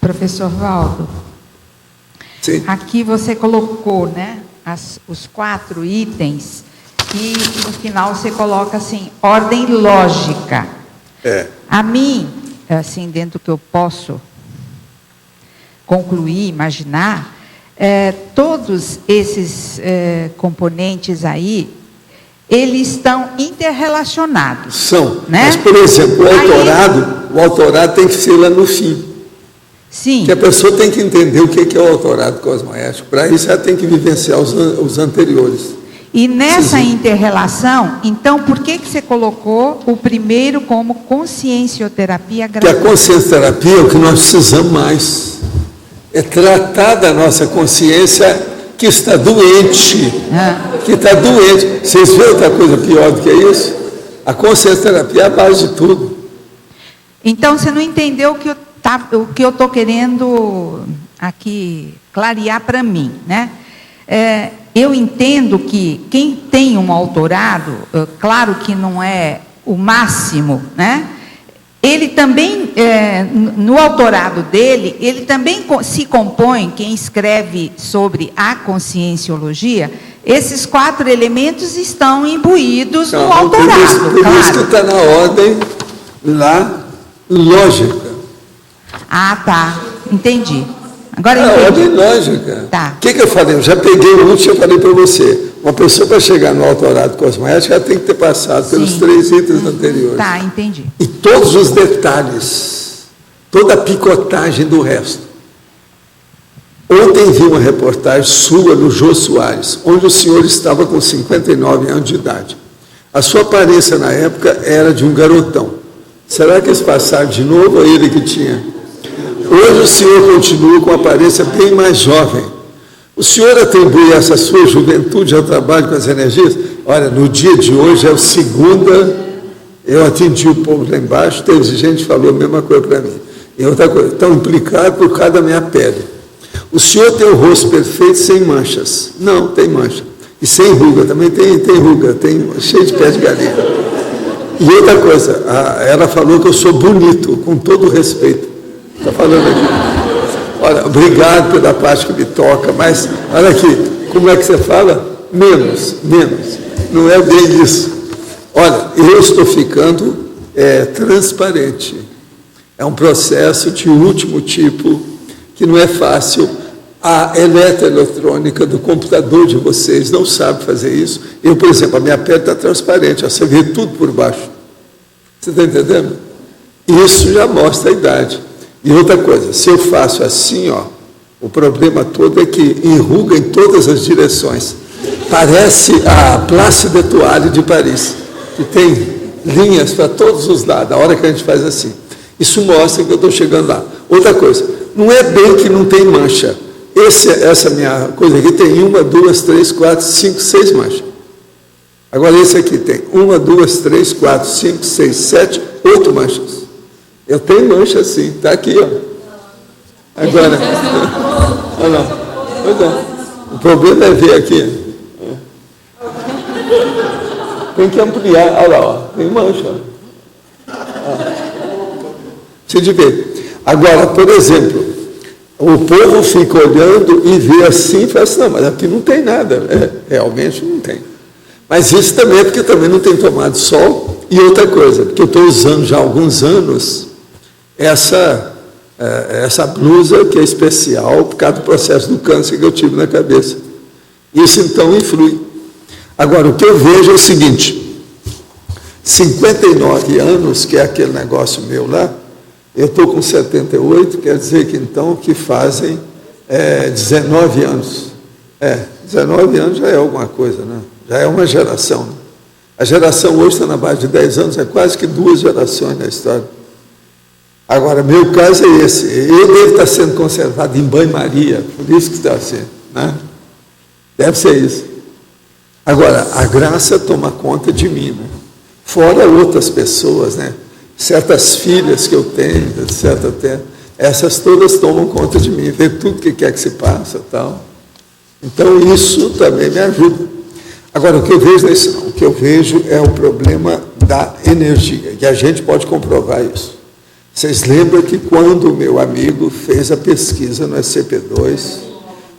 Professor Valdo, sim, aqui você colocou, né, os 4 itens e no final você coloca assim, ordem lógica. A mim, assim, dentro do que eu posso concluir, imaginar, todos esses componentes aí, eles estão interrelacionados. São. Né? Mas, por exemplo, o autorado tem que ser lá no fim. Sim. Que a pessoa tem que entender o que é o autorado cosmoético. Para isso, ela tem que vivenciar os anteriores. E nessa interrelação, então, por que você colocou o primeiro como consciencioterapia gratuita? Que a consciencioterapia é o que nós precisamos mais. É tratar da nossa consciência que está doente. Que está doente. Vocês veem outra coisa pior do que isso? A consciencioterapia é a base de tudo. Então, você não entendeu o que eu estou querendo aqui clarear para mim, né? Eu entendo que quem tem um autorado, claro que não é o máximo, né? Ele também, no autorado dele, ele também se compõe, quem escreve sobre a conscienciologia, esses 4 elementos estão imbuídos no autorado. Por isso que está na ordem lá, lógica. Ah, tá. Entendi. Agora entendi. Ordem lógica. Tá. O que eu falei? Eu já peguei o último, eu falei para você. Uma pessoa, para chegar no autorado cosmoético, ela tem que ter passado pelos 3 itens anteriores. Tá, entendi. E todos os detalhes, toda a picotagem do resto. Ontem vi uma reportagem sua no Jô Soares, onde o senhor estava com 59 anos de idade. A sua aparência na época era de um garotão. Será que eles passaram de novo ou ele que tinha? Hoje o senhor continua com uma aparência bem mais jovem. O senhor atribui essa sua juventude ao trabalho com as energias? Olha, no dia de hoje é o segunda, eu atendi o povo lá embaixo, teve gente que falou a mesma coisa para mim. E outra coisa, estão implicados por causa da minha pele. O senhor tem o rosto perfeito sem manchas? Não, tem mancha. E sem ruga, também tem ruga, tem cheio de pé de galinha. E outra coisa, ela falou que eu sou bonito, com todo o respeito. Está falando aqui. Olha, obrigado pela parte que me toca, mas olha aqui, como é que você fala? Menos. Não é bem isso. Olha, eu estou ficando transparente. É um processo de último tipo, que não é fácil. A eletroeletrônica do computador de vocês não sabe fazer isso. Eu, por exemplo, a minha pele está transparente, você vê tudo por baixo. Você está entendendo? Isso já mostra a idade. E outra coisa, se eu faço assim, ó, o problema todo é que enruga em todas as direções. Parece a Place d'Étoile de Paris, que tem linhas para todos os lados, a hora que a gente faz assim. Isso mostra que eu estou chegando lá. Outra coisa, não é bem que não tem mancha. Essa minha coisa aqui tem 1, 2, 3, 4, 5, 6 manchas. Agora esse aqui tem 1, 2, 3, 4, 5, 6, 7, 8 manchas. Eu tenho mancha assim, está aqui, ó. Agora, olha lá. Pois é. O problema é ver aqui. Tem que ampliar, olha lá, ó. Tem mancha. Precisa de ver. Agora, por exemplo, o povo fica olhando e vê assim e fala assim, não, mas aqui não tem nada. Realmente não tem. Mas isso também é porque também não tem tomado sol. E outra coisa, porque eu estou usando já há alguns anos essa blusa que é especial por causa do processo do câncer que eu tive na cabeça. Isso, então, influi. Agora, o que eu vejo é o seguinte, 59 anos, que é aquele negócio meu lá, eu estou com 78, quer dizer que, então, que fazem 19 anos. 19 anos já é alguma coisa, né? Já é uma geração. Né? A geração hoje está na base de 10 anos, é quase que 2 gerações na história. Agora, meu caso é esse. Eu devo estar sendo conservado em banho-maria, por isso que está assim. Né? Deve ser isso. Agora, a graça toma conta de mim. Né? Fora outras pessoas, né? Certas filhas que eu tenho, etc. Essas todas tomam conta de mim, vê tudo que quer que se passa. Tal. Então, isso também me ajuda. Agora, o que eu vejo não é isso, não. O que eu vejo é o problema da energia, e a gente pode comprovar isso. Vocês lembram que quando o meu amigo fez a pesquisa no SCP-2,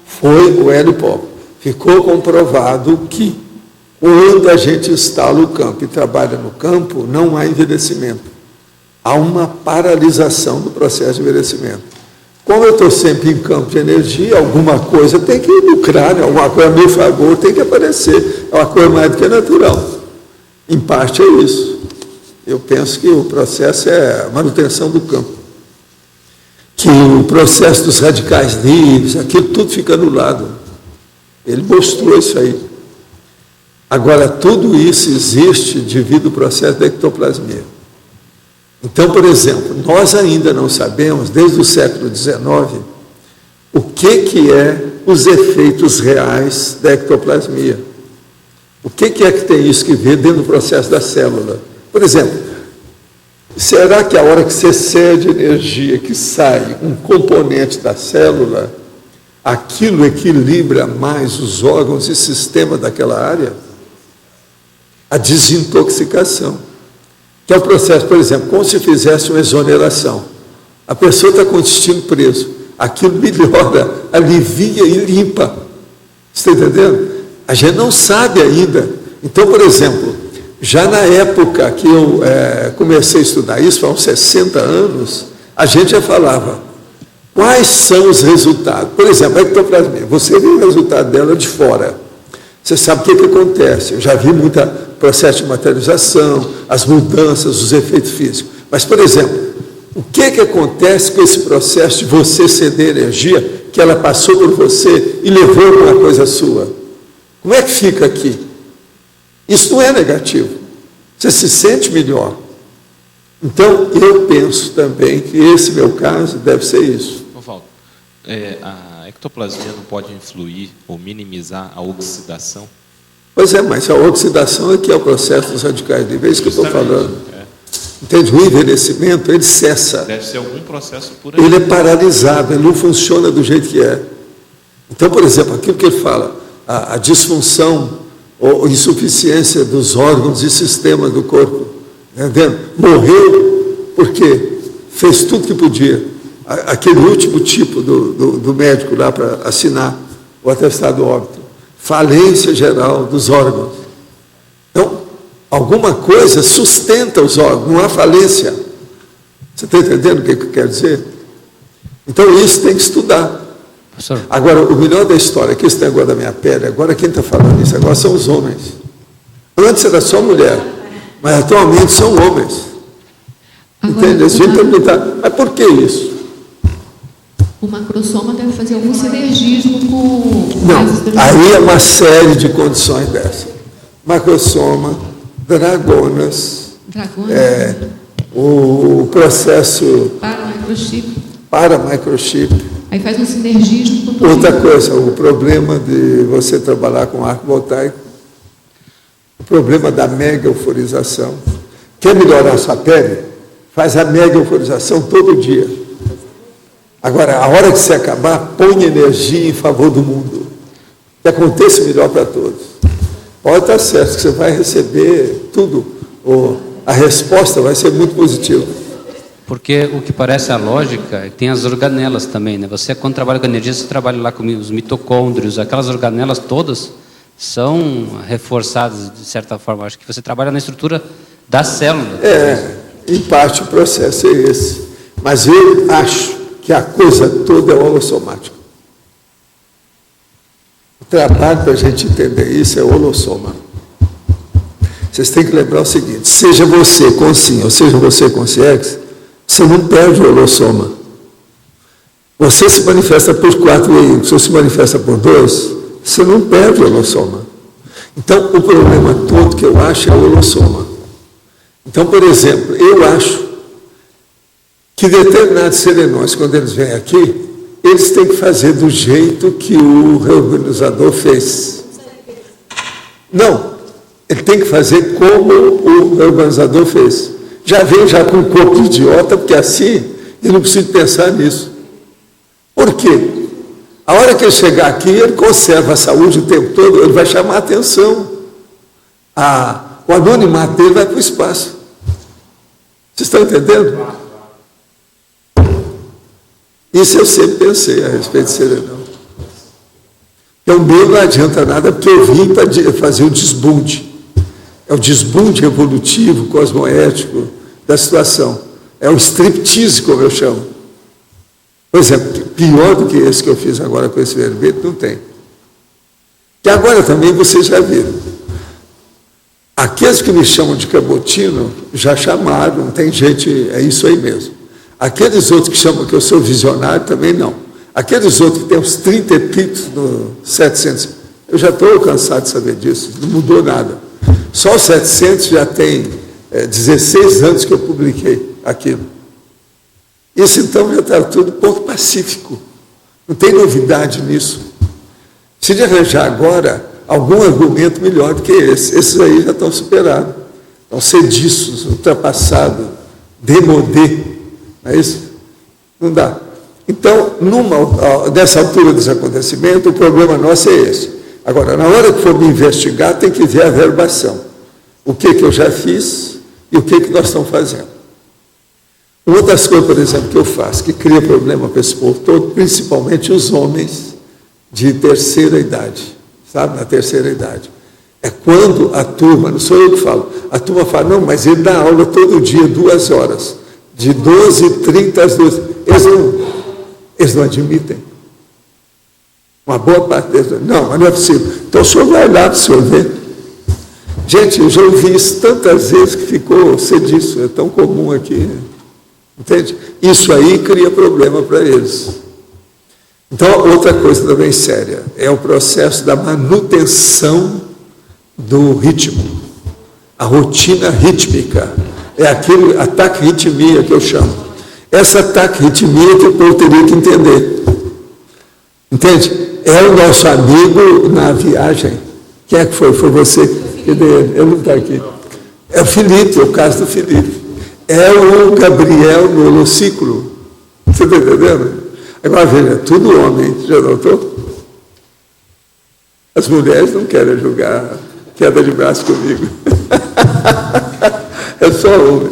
foi o Hélio Pop. Ficou comprovado que quando a gente instala o campo e trabalha no campo, não há envelhecimento. Há uma paralisação do processo de envelhecimento. Como eu estou sempre em campo de energia, alguma coisa tem que lucrar, né? Alguma coisa a meu favor tem que aparecer. É uma coisa mais do que natural. Em parte é isso. Eu penso que o processo é a manutenção do campo. Que o processo dos radicais livres, aquilo tudo fica anulado. Ele mostrou isso aí. Agora, tudo isso existe devido ao processo da ectoplasmia. Então, por exemplo, nós ainda não sabemos, desde o século XIX, o que é os efeitos reais da ectoplasmia. O que é que tem isso que ver dentro do processo da célula? Por exemplo, será que a hora que você cede energia, que sai um componente da célula, aquilo equilibra mais os órgãos e sistema daquela área? A desintoxicação. Que é o processo, por exemplo, como se fizesse uma exoneração. A pessoa está com o intestino preso. Aquilo melhora, alivia e limpa. Você está entendendo? A gente não sabe ainda. Então, por exemplo, já na época que eu comecei a estudar isso, há uns 60 anos, a gente já falava quais são os resultados. Por exemplo, a ectoplasmia. Você viu o resultado dela de fora. Você sabe o que acontece. Eu já vi muito processo de materialização, as mudanças, os efeitos físicos. Mas, por exemplo, o que acontece com esse processo de você ceder energia que ela passou por você e levou alguma coisa sua? Como é que fica aqui? Isso não é negativo. Você se sente melhor. Então, eu penso também que esse meu caso deve ser isso. Walter, a ectoplasmia não pode influir ou minimizar a oxidação? Pois é, mas a oxidação aqui é o processo dos radicais livres, é isso que eu estou falando. Entende? O envelhecimento, ele cessa. Deve ser algum processo por aí. Ele é paralisado, ele não funciona do jeito que é. Então, por exemplo, aquilo que ele fala, a disfunção ou insuficiência dos órgãos e sistemas do corpo, entendendo? Morreu porque fez tudo que podia. Aquele último tipo do médico lá para assinar o atestado óbito. Falência geral dos órgãos. Então, alguma coisa sustenta os órgãos, não há falência. Você está entendendo o que eu quero dizer? Então, isso tem que estudar. Professor. Agora, o melhor da história, que esse negócio da minha pele, agora quem está falando isso agora são os homens. Antes era só mulher, mas atualmente são homens. Entende? A gente perguntar, mas por que isso? O macrosoma deve fazer algum sinergismo com... Não, aí é uma série de condições dessas. Macrosoma, dragonas, o processo... Para-microchip. Aí faz um sinergismo com... Outra coisa, o problema de você trabalhar com arco voltaico, o problema da mega euforização. Quer melhorar a sua pele? Faz a mega euforização todo dia. Agora, a hora que você acabar, põe energia em favor do mundo. Que aconteça melhor para todos. Pode estar certo que você vai receber tudo. A resposta vai ser muito positiva. Porque o que parece a lógica é que tem as organelas também, né? Você, quando trabalha com energia, você trabalha lá com os mitocôndrios, aquelas organelas todas são reforçadas de certa forma. Acho que você trabalha na estrutura da célula. Em parte o processo é esse. Mas eu acho que a coisa toda é holossomática. O trabalho para a gente entender isso é holossoma. Vocês têm que lembrar o seguinte: seja você com sim ou seja você com CX, você não perde o holossoma. Você se manifesta por 4 veículos, ou se manifesta por 2, você não perde o holossoma. Então, o problema todo que eu acho é o holossoma. Então, por exemplo, eu acho que determinados serenões, quando eles vêm aqui, eles têm que fazer do jeito que o reorganizador fez. Não, ele tem que fazer como o reorganizador fez. Já vem já com um corpo de idiota, porque assim eu não preciso pensar nisso. Por quê? A hora que ele chegar aqui, ele conserva a saúde o tempo todo, ele vai chamar a atenção. O anonimato dele vai para o espaço. Vocês estão entendendo? Isso eu sempre pensei a respeito de serenão. O meu não adianta nada, porque eu vim para fazer o desbunde. É o desbunde evolutivo, cosmoético da situação. É o striptease, como eu chamo. Por exemplo, pior do que esse que eu fiz agora com esse verbete, não tem. Que agora também vocês já viram. Aqueles que me chamam de cabotino, já chamaram, não tem gente, é isso aí mesmo. Aqueles outros que chamam que eu sou visionário, também não. Aqueles outros que têm uns 30 epítetos no 700, eu já estou cansado de saber disso, não mudou nada. Só o 700 já tem 16 anos que eu publiquei aquilo. Isso então já está tudo ponto pacífico. Não tem novidade nisso. Se de arranjar agora algum argumento melhor do que esse, esses aí já estão superados. Estão sediços, ultrapassados, demodê. Não é isso? Não dá. Então, nessa altura desse acontecimento, o problema nosso é esse. Agora, na hora que for me investigar, tem que ver a verbação. O que eu já fiz e o que nós estamos fazendo. Uma das coisas, por exemplo, que eu faço, que cria problema para esse povo todo, principalmente os homens de terceira idade, sabe, na terceira idade. É quando a turma, não sou eu que falo, a turma fala, não, mas ele dá aula todo dia, 2 horas, de 12h30 às 12h. Eles não admitem. Uma boa parte deles, não, mas não é possível. Então o senhor vai lá para o senhor ver. Gente, eu já ouvi isso tantas vezes que ficou sediço, é tão comum aqui. Entende? Isso aí cria problema para eles. Então, outra coisa também séria, é o processo da manutenção do ritmo. A rotina rítmica. É aquele ataque-ritmia que eu chamo. Essa ataque-ritmia que o povo teria que entender. Entende? É o nosso amigo na viagem. Quem é que foi? Foi você que deu ele. Ele não está aqui. É o Felipe, é o caso do Felipe. É o Gabriel no holociclo. Você está entendendo? Agora, veja, tudo homem, já notou? As mulheres não querem jogar queda de braço comigo. É só homem.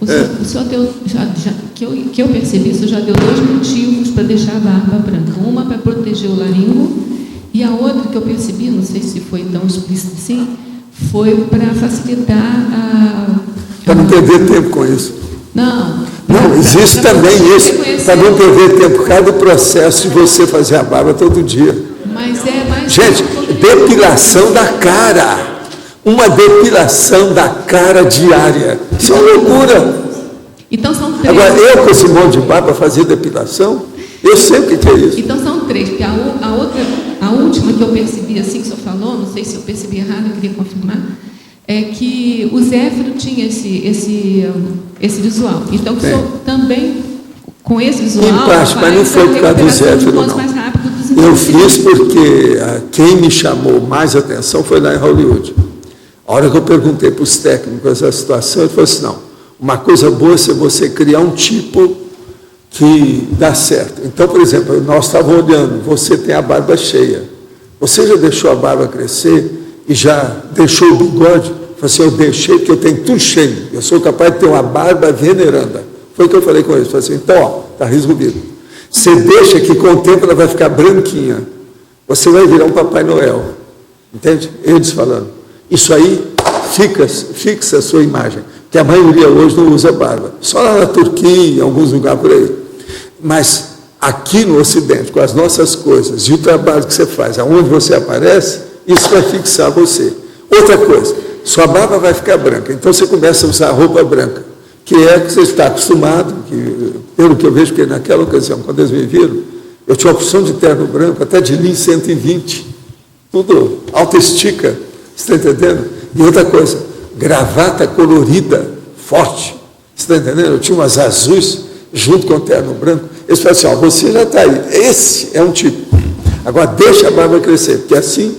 O senhor deu, que eu percebi, o senhor já deu 2 motivos para deixar a barba branca. Uma para proteger o laringo, e a outra que eu percebi, não sei se foi tão explícito assim, foi para facilitar a... Para não perder tempo com isso. Não, existe também isso, para não perder tempo, cada processo de você fazer a barba todo dia. Mas é mais... Gente, depilação da cara. Uma depilação da cara diária. Isso é uma loucura. Então são 3. Agora, eu com esse monte de barba fazer depilação, eu sei o que é isso. Então são 3, porque a última que eu percebi, assim que o senhor falou, não sei se eu percebi errado, eu queria confirmar, é que o Zéfiro tinha esse visual. Então, o senhor também, com esse visual... Em parte, mas não foi por causa do Zéfiro, não. Eu fiz porque quem me chamou mais atenção foi lá em Hollywood. A hora que eu perguntei para os técnicos essa situação, ele falou assim, não, uma coisa boa é você criar um tipo que dá certo. Então, por exemplo, nós estávamos olhando, você tem a barba cheia. Você já deixou a barba crescer e já deixou o bigode? Eu falei assim, eu deixei porque eu tenho tudo cheio. Eu sou capaz de ter uma barba veneranda. Foi o que eu falei com ele. Eu falei assim, então, ó, está resolvido. Você deixa que com o tempo ela vai ficar branquinha. Você vai virar um Papai Noel. Entende? Eles falando. Isso aí fixa a sua imagem. que a maioria hoje não usa barba. Só lá na Turquia, em alguns lugares por aí. Mas aqui no Ocidente, com as nossas coisas e o trabalho que você faz, aonde você aparece, isso vai fixar você. Outra coisa, sua barba vai ficar branca, então você começa a usar roupa branca, que é que você está acostumado, que, pelo que eu vejo, porque naquela ocasião, quando eles me viram, eu tinha uma opção de terno branco, até de linha 120, tudo alta estica, você está entendendo? E outra coisa, gravata colorida, forte, você está entendendo? Eu tinha umas azuis, junto com o terno branco. Eles falaram assim, ó, você já está aí, esse é um tipo. Agora, deixa a barba crescer, porque assim,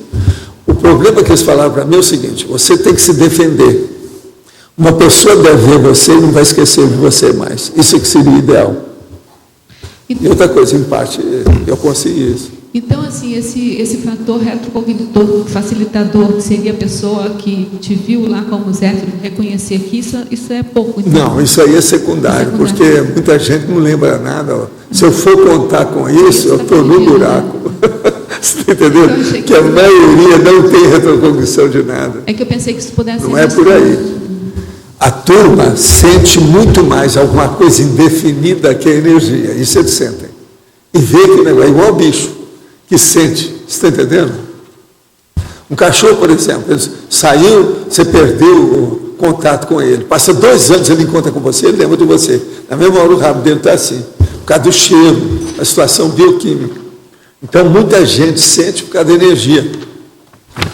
o problema que eles falaram para mim é o seguinte, você tem que se defender. Uma pessoa deve ver você e não vai esquecer de você mais. Isso é que seria o ideal. E outra coisa, em parte, eu consegui isso. Então, assim, esse fator retrocognitor, facilitador, que seria a pessoa que te viu lá como Zé, reconhecer que isso é pouco. Então. Não, isso aí é secundário, porque muita gente não lembra nada. Ó. Se eu for contar com isso, eu estou no buraco. Você está entendendo? Que a maioria não tem retrocognição de nada. É que eu pensei que isso pudesse ser. Não é por aí. A turma sente muito mais alguma coisa indefinida que a energia. Isso eles sentem. E vê que o negócio é igual ao bicho, que sente. Você está entendendo? Um cachorro, por exemplo, ele saiu, você perdeu o contato com ele. Passa 2 anos, ele encontra com você, ele lembra de você. Na mesma hora o rabo dele está assim. Por causa do cheiro, a situação bioquímica. Então, muita gente sente por causa da energia.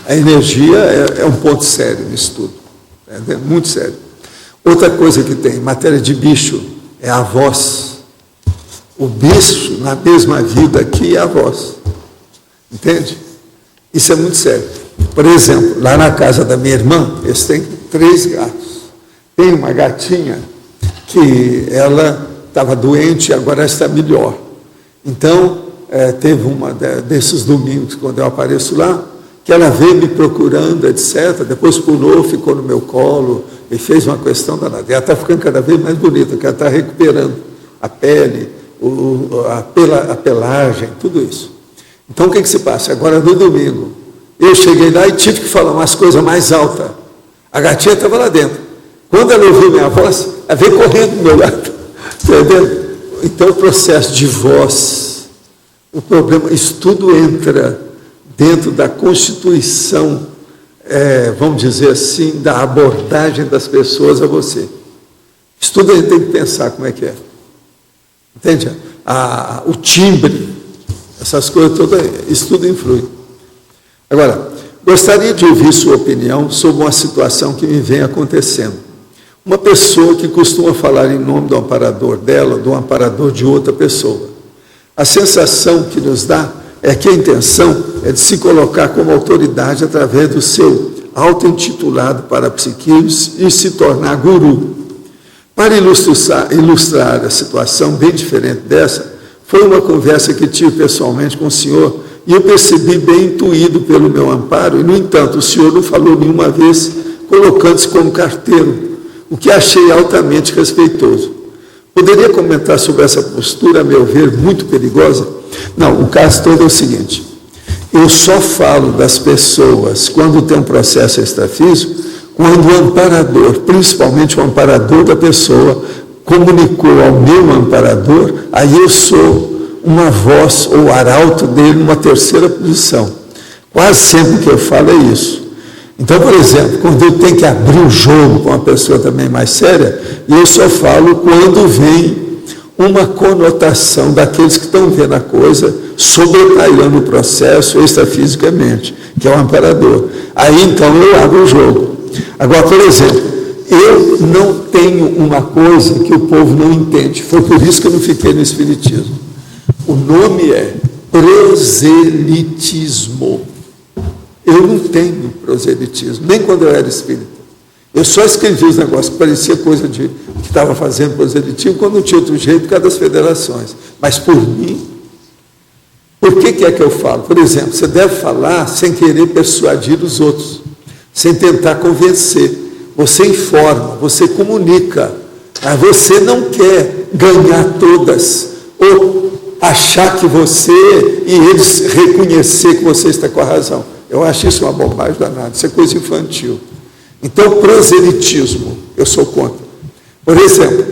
A energia é um ponto sério nisso tudo. É muito sério. Outra coisa que tem, em matéria de bicho, é a voz. O bicho, na mesma vida aqui, é a voz. Entende? Isso é muito sério. Por exemplo, lá na casa da minha irmã, eles têm 3 gatos. Tem uma gatinha que ela estava doente e agora está melhor. Então, teve uma desses domingos, quando eu apareço lá, que ela veio me procurando, etc. Depois pulou, ficou no meu colo e fez uma questão danada. Ela está ficando cada vez mais bonita, porque ela está recuperando a pele, a pelagem, tudo isso. Então, o que se passa? Agora, no domingo, eu cheguei lá e tive que falar umas coisas mais altas. A gatinha estava lá dentro. Quando ela ouviu minha voz, ela veio correndo do meu lado. Entendeu? Então, o processo de voz, o problema, isso tudo entra dentro da constituição, vamos dizer assim, da abordagem das pessoas a você. Isso tudo a gente tem que pensar como é que é. Entende? O timbre, essas coisas todas, isso tudo influi. Agora, gostaria de ouvir sua opinião sobre uma situação que me vem acontecendo. Uma pessoa que costuma falar em nome do amparador dela, do amparador de outra pessoa. A sensação que nos dá é que a intenção é de se colocar como autoridade através do seu auto-intitulado parapsiquismo e se tornar guru. Para ilustrar a situação bem diferente dessa, foi uma conversa que tive pessoalmente com o senhor e eu percebi bem intuído pelo meu amparo e, no entanto, o senhor não falou nenhuma vez colocando-se como carteiro, o que achei altamente respeitoso. Poderia comentar sobre essa postura, a meu ver, muito perigosa? Não, o caso todo é o seguinte, eu só falo das pessoas quando tem um processo extrafísico, quando o amparador, principalmente o amparador da pessoa, comunicou ao meu amparador, aí eu sou uma voz ou arauto dele numa terceira posição. Quase sempre que eu falo é isso. Então, por exemplo, quando eu tenho que abrir o jogo com uma pessoa também mais séria, eu só falo quando vem uma conotação daqueles que estão vendo a coisa sobrepaiando o processo extrafisicamente, que é o amparador. Aí, então, eu abro o jogo. Agora, por exemplo, eu não tenho uma coisa que o povo não entende. Foi por isso que eu não fiquei no Espiritismo. O nome é proselitismo. Eu não tenho proselitismo, nem quando eu era espírita. Eu só escrevi os negócios que parecia coisa de que estava fazendo proselitismo, quando não tinha outro jeito, por causa das federações. Mas por mim, por que é que eu falo? Por exemplo, você deve falar sem querer persuadir os outros, sem tentar convencer. Você informa, você comunica. Mas você não quer ganhar todas, ou achar que você e eles reconhecer que você está com a razão. Eu acho isso uma bobagem danada, isso é coisa infantil. Então, proselitismo eu sou contra. Por exemplo,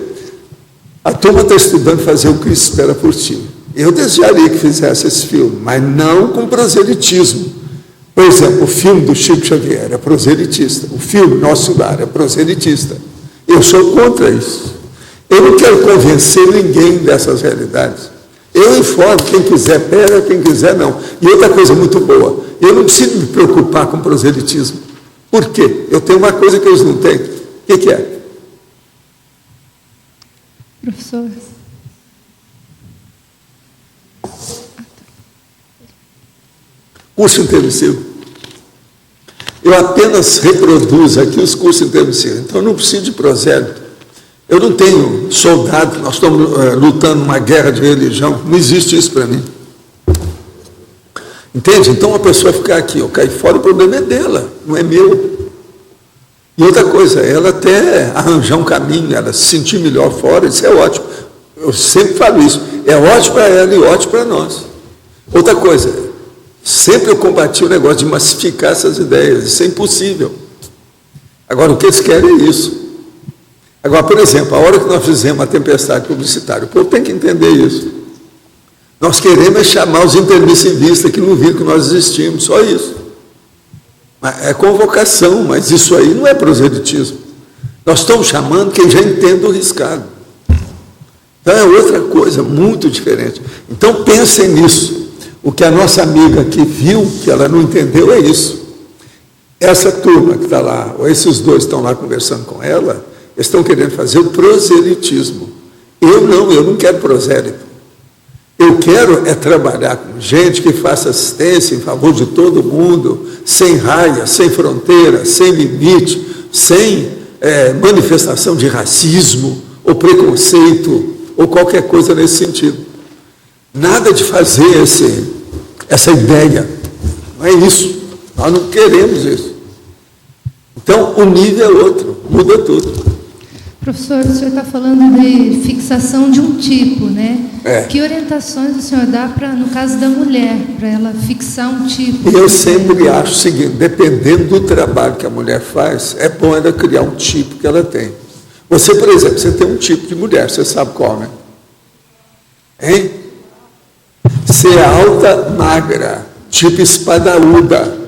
a turma está estudando fazer o Cristo Espera por Ti. Eu desejaria que fizesse esse filme, mas não com proselitismo. Por exemplo, o filme do Chico Xavier é proselitista. O filme Nosso Lar é proselitista. Eu sou contra isso. Eu não quero convencer ninguém dessas realidades. Eu informo, quem quiser pega, quem quiser não. E outra coisa muito boa, eu não preciso me preocupar com proselitismo. Por quê? Eu tenho uma coisa que eles não têm. O que é? Professor. Curso intermissivo. Eu apenas reproduzo aqui os cursos intermissivos. Então, eu não preciso de prosélito. Eu não tenho soldado, nós estamos lutando uma guerra de religião. Não existe isso para mim. Entende? Então, a pessoa ficar aqui, eu cair fora, o problema é dela, não é meu. E outra coisa, ela até arranjar um caminho, ela se sentir melhor fora, isso é ótimo. Eu sempre falo isso. É ótimo para ela e ótimo para nós. Outra coisa, sempre eu combati o negócio de massificar essas ideias. Isso é impossível. Agora, o que eles querem é isso. Agora, por exemplo, a hora que nós fizemos a tempestade publicitária, o povo tem que entender isso. Nós queremos chamar os intermissivistas que não viram que nós existimos, só isso. É convocação, mas isso aí não é proselitismo. Nós estamos chamando quem já entende o riscado. Então, é outra coisa, muito diferente. Então, pensem nisso. O que a nossa amiga aqui viu, que ela não entendeu, é isso. Essa turma que está lá, ou esses dois estão lá conversando com ela, eles estão querendo fazer o proselitismo. Eu não quero prosélito. Eu quero é trabalhar com gente que faça assistência em favor de todo mundo, sem raia, sem fronteira, sem limite, sem manifestação de racismo ou preconceito ou qualquer coisa nesse sentido. Nada de fazer essa ideia. Não é isso. Nós não queremos isso. Então, o nível é outro, muda tudo. Professor, o senhor está falando de fixação de um tipo, né? Que orientações o senhor dá para, no caso da mulher, para ela fixar um tipo? Eu sempre acho o seguinte, dependendo do trabalho que a mulher faz, é bom ela criar um tipo que ela tem. Você, por exemplo, você tem um tipo de mulher, você sabe qual, né? Hein? Você é alta, magra, tipo espadaúda.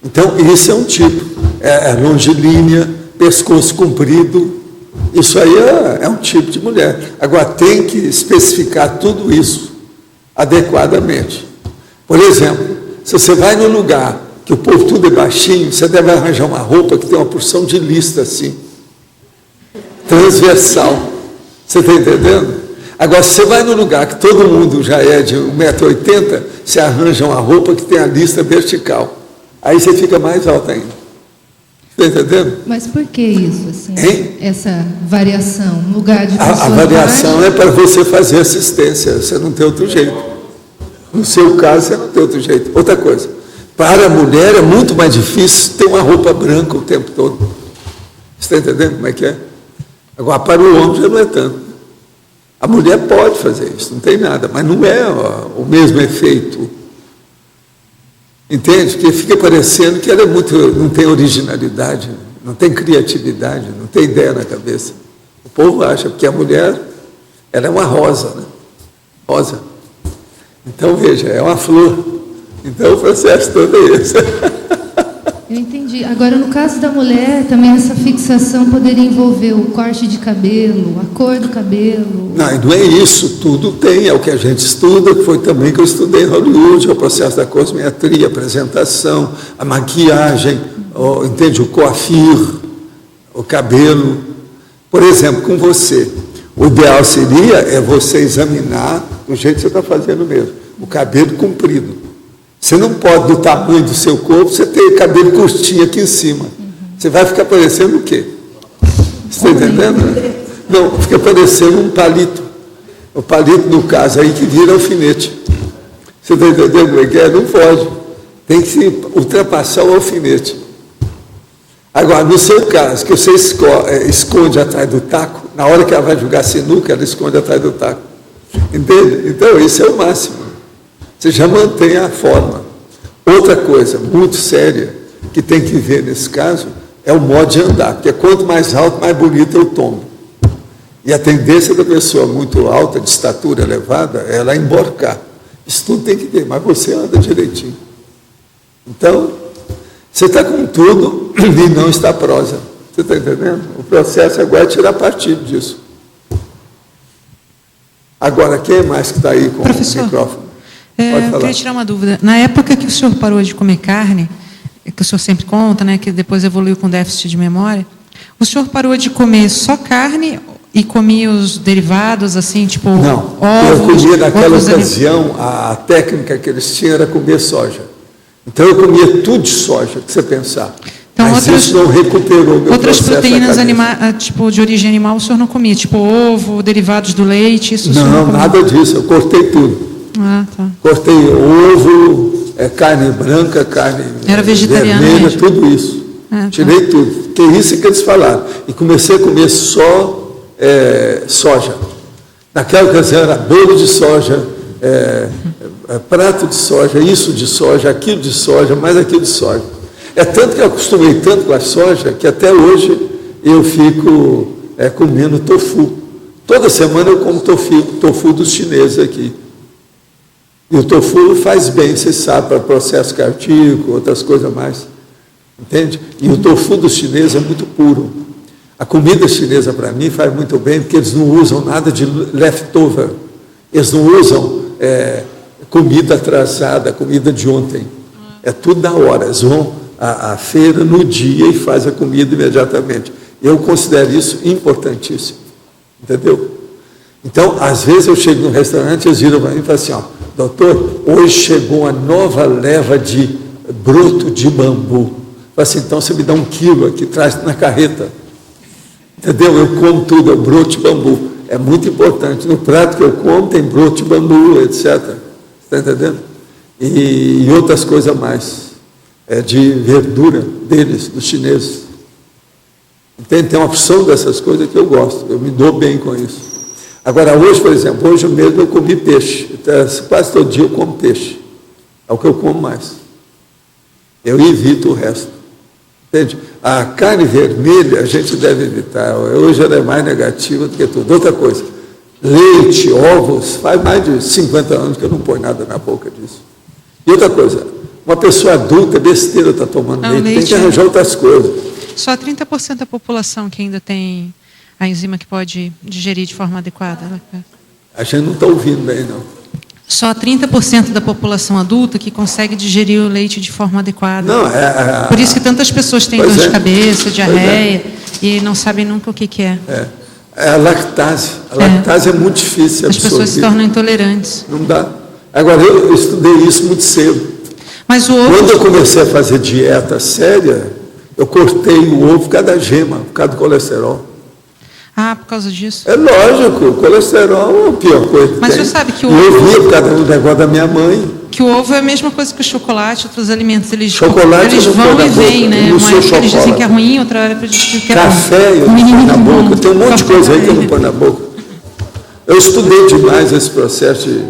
Então, isso é um tipo. É longilínea, pescoço comprido. Isso aí é um tipo de mulher. Agora, tem que especificar tudo isso adequadamente. Por exemplo, se você vai num lugar que o povo tudo é baixinho, você deve arranjar uma roupa que tem uma porção de lista assim, transversal. Você está entendendo? Agora, se você vai num lugar que todo mundo já é de 1,80 m, você arranja uma roupa que tem a lista vertical. Aí você fica mais alta ainda. Está entendendo? Mas por que isso, assim, essa variação? No lugar de a variação é para você fazer assistência, você não tem outro jeito. No seu caso, você não tem outro jeito. Outra coisa, para a mulher é muito mais difícil ter uma roupa branca o tempo todo. Você está entendendo como é que é? Agora, para o homem já não é tanto. A mulher pode fazer isso, não tem nada, mas não é o mesmo efeito. Entende? Porque fica parecendo que ela não tem originalidade, não tem criatividade, não tem ideia na cabeça. O povo acha que a mulher, ela é uma rosa, né? Rosa. Então, veja, é uma flor. Então, o processo todo é esse. Eu entendi. Agora, no caso da mulher, também essa fixação poderia envolver o corte de cabelo, a cor do cabelo? Não é isso, tudo tem, é o que a gente estuda, que foi também que eu estudei em Hollywood, é o processo da cosmetria, a apresentação, a maquiagem, entende? O coiffure, o cabelo. Por exemplo, com você, o ideal seria você examinar do jeito que você está fazendo mesmo, o cabelo comprido. Você não pode, do tamanho do seu corpo, você ter cabelo curtinho aqui em cima. Você vai ficar parecendo o quê? Você está entendendo? Não, fica parecendo um palito. O palito, no caso, aí que vira alfinete. Você está entendendo como é que é? Não pode. Tem que se ultrapassar o alfinete. Agora, no seu caso, que você esconde atrás do taco, na hora que ela vai jogar sinuca, ela esconde atrás do taco. Entende? Então, isso é o máximo. Você já mantém a forma. Outra coisa muito séria que tem que ver nesse caso, é o modo de andar, porque quanto mais alto, mais bonito é o tombo. E a tendência da pessoa muito alta, de estatura elevada, é ela emborcar. Isso tudo tem que ter, mas você anda direitinho. Então, você está com tudo e não está prosa. Você está entendendo? O processo agora é tirar partido disso. Agora, quem mais que está aí com Professor, o microfone? Eu queria tirar uma dúvida. Na época que o senhor parou de comer carne, que o senhor sempre conta, né, que depois evoluiu com déficit de memória, o senhor parou de comer só carne e comia os derivados, assim, tipo não, ovos? Eu comia naquela ocasião, a técnica que eles tinham era comer soja. Então eu comia tudo de soja, que você pensar. Então, mas isso não recuperou meu outras processo proteínas tipo, de origem animal o senhor não comia? Tipo ovo, derivados do leite? Isso o senhor não comia? Nada disso, eu cortei tudo. Ah, tá. Cortei ovo, carne branca, carne era vegetariano vermelha, mesmo. Tudo isso. Tirei tudo. Que isso que eles falaram. E comecei a comer só soja. Naquela ocasião era bolo de soja, prato de soja, isso de soja, aquilo de soja, mais aquilo de soja. É tanto que eu acostumei tanto com a soja que até hoje eu fico comendo tofu. Toda semana eu como tofu dos chineses aqui. E o tofu faz bem, você sabe, para processo cardíaco, outras coisas mais. Entende? E o tofu dos chineses é muito puro. A comida chinesa, para mim, faz muito bem, porque eles não usam nada de leftover. Eles não usam comida atrasada, comida de ontem. É tudo da hora. Eles vão à feira no dia e fazem a comida imediatamente. Eu considero isso importantíssimo. Entendeu? Então, às vezes eu chego no restaurante, eles viram para mim e falam assim, doutor, hoje chegou uma nova leva de broto de bambu. Falo assim, então você me dá 1 quilo aqui, traz na carreta. Entendeu? Eu como tudo, é broto de bambu. É muito importante. No prato que eu como tem broto de bambu, etc. Está entendendo? E outras coisas mais. De verdura deles, dos chineses. Entende? Tem uma opção dessas coisas que eu gosto. Eu me dou bem com isso. Agora, hoje, por exemplo, hoje mesmo eu comi peixe. Então, quase todo dia eu como peixe. É o que eu como mais. Eu evito o resto. Entende? A carne vermelha a gente deve evitar. Hoje ela é mais negativa do que tudo. Outra coisa, leite, ovos, faz mais de 50 anos que eu não ponho nada na boca disso. E outra coisa, uma pessoa adulta, besteira, está tomando leite, tem que arranjar outras coisas. Só 30% da população que ainda tem a enzima que pode digerir de forma adequada. A gente não está ouvindo bem, não. Só 30% da população adulta que consegue digerir o leite de forma adequada. Não, por isso que tantas pessoas têm dor de cabeça, diarreia, e não sabem nunca o que é. É a lactase. A lactase é muito difícil. As pessoas se tornam intolerantes. Não dá. Agora, eu estudei isso muito cedo. Mas o ovo... Quando eu comecei a fazer dieta séria, eu cortei o ovo por causa da gema, por causa do colesterol. Ah, por causa disso? É lógico, o colesterol é a pior coisa que Mas tem. você sabe que o ovo... Eu via por causa do negócio da minha mãe. Que o ovo é a mesma coisa que o chocolate, outros alimentos. Eles vão e vêm, né? Uma época eles dizem que é ruim, outra hora eles dizem que é bom. Café, eu não põe na boca. Tem um monte de coisa aí que eu não ponho na boca. Eu estudei demais esse processo de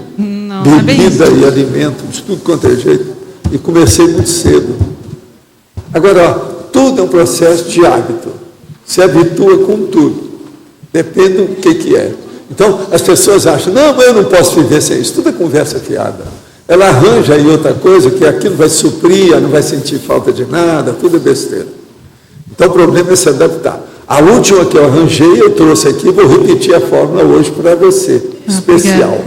bebida e alimento, de tudo quanto é jeito. E comecei muito cedo. Agora, tudo é um processo de hábito. Se habitua com tudo. Depende do que é. Então, as pessoas acham, não, mas eu não posso viver sem isso. Tudo é conversa fiada. Ela arranja aí outra coisa, que aquilo vai suprir, ela não vai sentir falta de nada, tudo é besteira. Então, o problema é se adaptar. A última que eu arranjei, eu trouxe aqui, vou repetir a fórmula hoje para você, especial.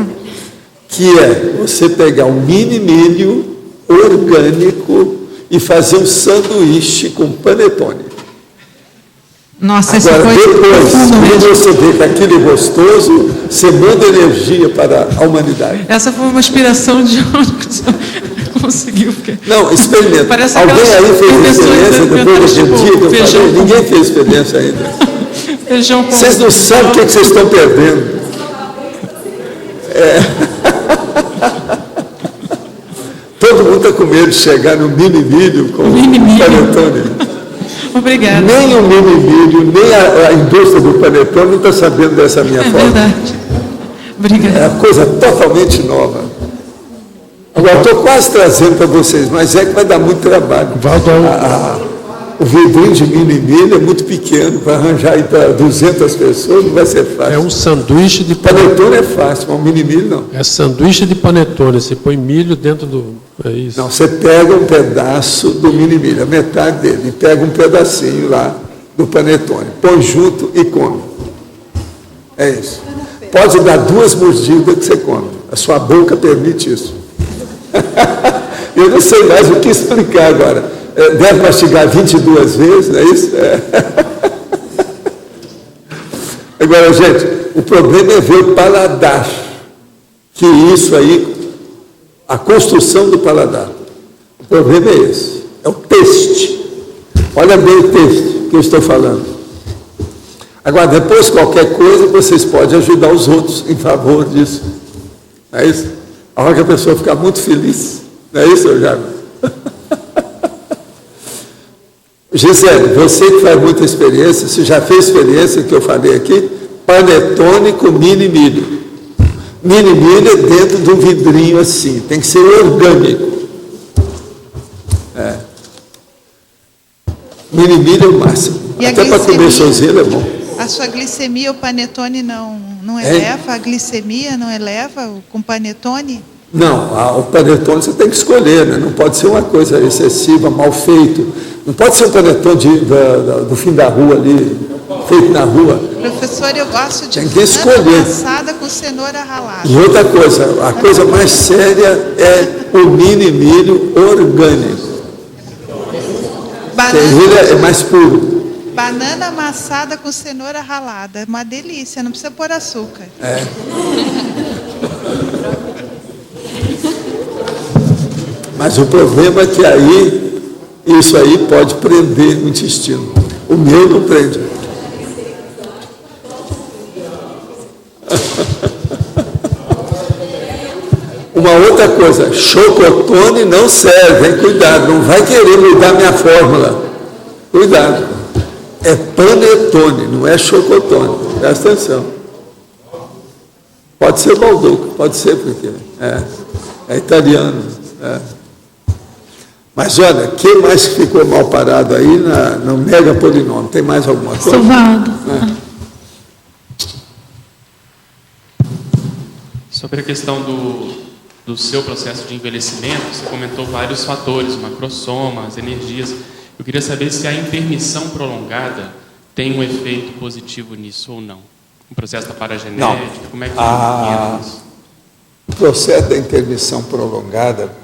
Que é você pegar um mini milho orgânico e fazer um sanduíche com panetone. Nossa, agora, depois, quando você vê que aquilo é gostoso, você manda energia para a humanidade. Essa foi uma inspiração de onde que você conseguiu. Porque... Não, experimenta. Alguém aí fez experiência depois daquele dia que eu falei? Ninguém fez experiência ainda. Feijão com... Vocês não sabem o que vocês estão perdendo. Todo mundo está com medo de chegar no mini milho com panetone. Obrigada. Nem o mini milho, nem a indústria do panetone não está sabendo dessa minha forma. É verdade. Obrigada. É uma coisa totalmente nova. Agora, estou quase trazendo para vocês, mas é que vai dar muito trabalho. O O vidrinho de milho é muito pequeno, para arranjar aí para 200 pessoas não vai ser fácil. É um sanduíche de panetone é fácil, mas o mini-milho não. É sanduíche de panetone, você põe milho dentro do... É isso. Não, você pega um pedaço do mini-milho, a metade dele, e pega um pedacinho lá do panetone, põe junto e come. É isso. Pode dar 2 mordidas que você come. A sua boca permite isso. Eu não sei mais o que explicar agora. Deve mastigar 22 vezes, não é isso? Agora, gente, o problema é ver o paladar. Que isso aí, a construção do paladar. O problema é esse. É o teste. Olha bem o teste que eu estou falando. Agora, depois, qualquer coisa, vocês podem ajudar os outros em favor disso. Não é isso? A hora que a pessoa ficar muito feliz. Não é isso, seu Jago? Gisele, você que faz muita experiência, você já fez experiência que eu falei aqui? Panetone com mini-milho. Mini-milho é dentro de um vidrinho assim, tem que ser orgânico. Mini-milho é o máximo. E até para comer sozinho é bom. A sua glicemia, o panetone não eleva? A glicemia não eleva com panetone? Não, o panetone você tem que escolher, né? Não pode ser uma coisa excessiva, mal feito. Não pode ser um panetone do fim da rua ali, feito na rua. Professor, eu gosto de tem que escolher. Amassada com cenoura ralada. E outra coisa, a coisa mais séria é o mini-milho orgânico. Banana é mais puro. Banana amassada com cenoura ralada. É uma delícia, não precisa pôr açúcar. Mas o problema é que aí, isso aí pode prender o intestino. O meu não prende. Uma outra coisa, chocotone não serve, hein? Cuidado, não vai querer mudar minha fórmula. Cuidado. É panetone, não é chocotone. Presta atenção. Pode ser balduco, pode ser porque é italiano. Mas olha, quem mais ficou mal parado aí no mega polinômio? Tem mais alguma coisa? Salvado. Sobre a questão do seu processo de envelhecimento, você comentou vários fatores, macrossomas, energias. Eu queria saber se a intermissão prolongada tem um efeito positivo nisso ou não. O processo da paragenética, não. Como é que entra isso? O processo da intermissão prolongada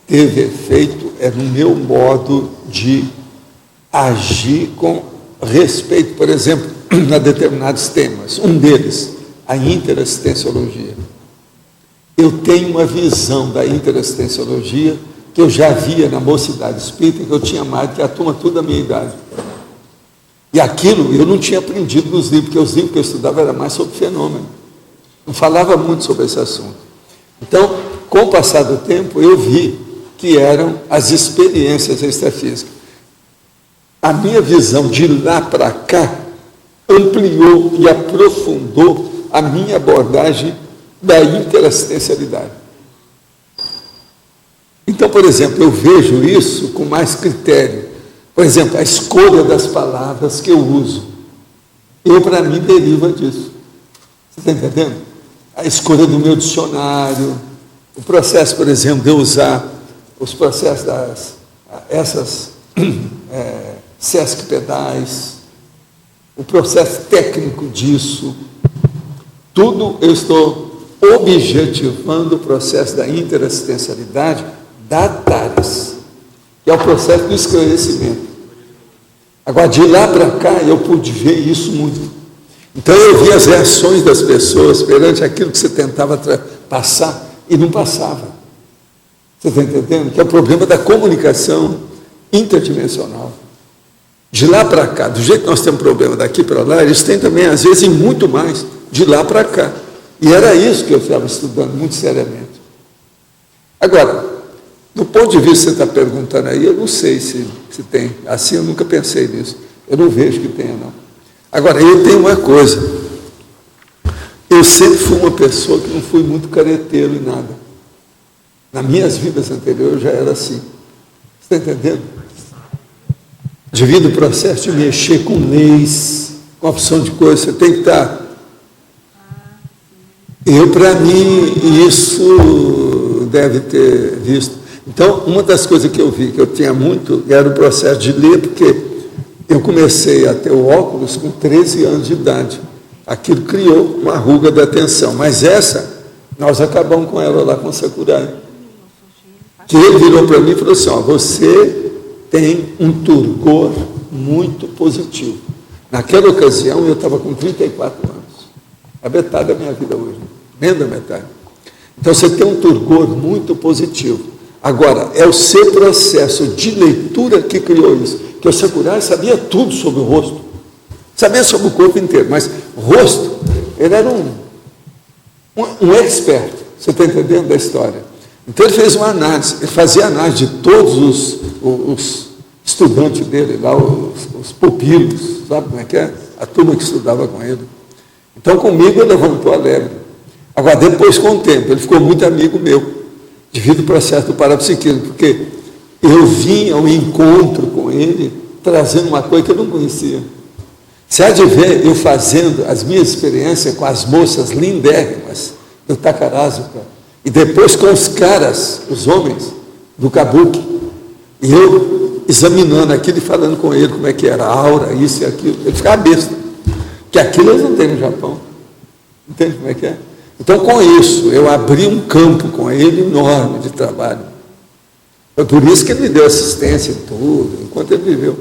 teve efeito no meu modo de agir com respeito, por exemplo, a determinados temas. Um deles, a interassistenciologia. Eu tenho uma visão da interassistenciologia que eu já via na mocidade espírita, que eu tinha mais do que a turma toda da minha idade. E aquilo eu não tinha aprendido nos livros, porque os livros que eu estudava eram mais sobre fenômeno. Não falava muito sobre esse assunto. Então, com o passar do tempo, eu vi que eram as experiências extrafísicas. A minha visão de lá para cá ampliou e aprofundou a minha abordagem da interassistencialidade. Então, por exemplo, eu vejo isso com mais critério. Por exemplo, a escolha das palavras que eu uso. Para mim, deriva disso. Você está entendendo? A escolha do meu dicionário, o processo, por exemplo, de eu usar os processos essas SESC pedais, o processo técnico disso, tudo eu estou objetivando o processo da interassistencialidade da TARES, que é o processo do esclarecimento. Agora, de lá para cá, eu pude ver isso muito. Então, eu vi as reações das pessoas perante aquilo que você tentava passar e não passava. Você está entendendo? Que é o problema da comunicação interdimensional. De lá para cá, do jeito que nós temos problema daqui para lá, eles têm também, às vezes, e muito mais, de lá para cá. E era isso que eu estava estudando muito seriamente. Agora, do ponto de vista que você está perguntando aí, eu não sei se tem. Assim, eu nunca pensei nisso. Eu não vejo que tenha, não. Agora, eu tenho uma coisa. Eu sempre fui uma pessoa que não fui muito careteiro em nada. Nas minhas vidas anteriores, eu já era assim. Você está entendendo? devido ao processo de mexer com leis, com opção de coisa, você tem que estar... Para mim, isso deve ter visto. Então, uma das coisas que eu vi, que eu tinha muito, era o processo de ler, porque eu comecei a ter o óculos com 13 anos de idade. Aquilo criou uma ruga da atenção, mas essa, nós acabamos com ela lá com o Sakurai. Que ele virou para mim e falou assim, você tem um turgor muito positivo. Naquela ocasião, eu estava com 34 anos. A metade da minha vida hoje, menos da metade. Então, você tem um turgor muito positivo. Agora, é o seu processo de leitura que criou isso. Que o Sakurai sabia tudo sobre o rosto. Sabia sobre o corpo inteiro, mas o rosto, ele era um expert. Você está entendendo da história? Então, ele fez uma análise. Ele fazia análise de todos os estudantes dele, lá, os pupilos, sabe como é que é? A turma que estudava com ele. Então, comigo, ele levantou a lebre. Agora, depois, com o tempo, ele ficou muito amigo meu, devido ao processo do parapsiquismo, porque eu vim ao encontro com ele, trazendo uma coisa que eu não conhecia. Você há de ver eu fazendo as minhas experiências com as moças lindérrimas do Takarazuka, e depois com os caras, os homens, do Kabuki, e eu examinando aquilo e falando com ele como é que era a aura, isso e aquilo. Ele ficava besta, que aquilo eles não têm no Japão. Entende como é que é? Então, com isso, eu abri um campo com ele enorme de trabalho. Foi por isso que ele me deu assistência em tudo, enquanto ele viveu.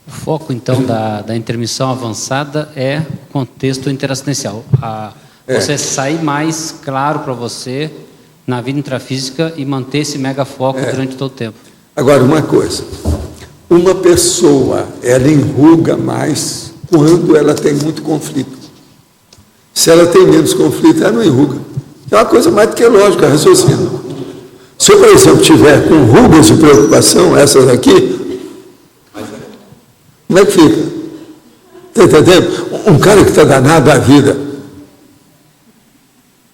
O foco, então, da intermissão avançada é o contexto interassistencial. Você sair mais claro para você na vida intrafísica e manter esse mega foco durante todo o tempo. Agora, uma coisa. Uma pessoa, ela enruga mais quando ela tem muito conflito. Se ela tem menos conflito, ela não enruga. É uma coisa mais do que lógica, raciocínio. Se eu, por exemplo, tiver com rugas de preocupação, essas aqui, como é que fica? Está entendendo? Um cara que está danado da vida.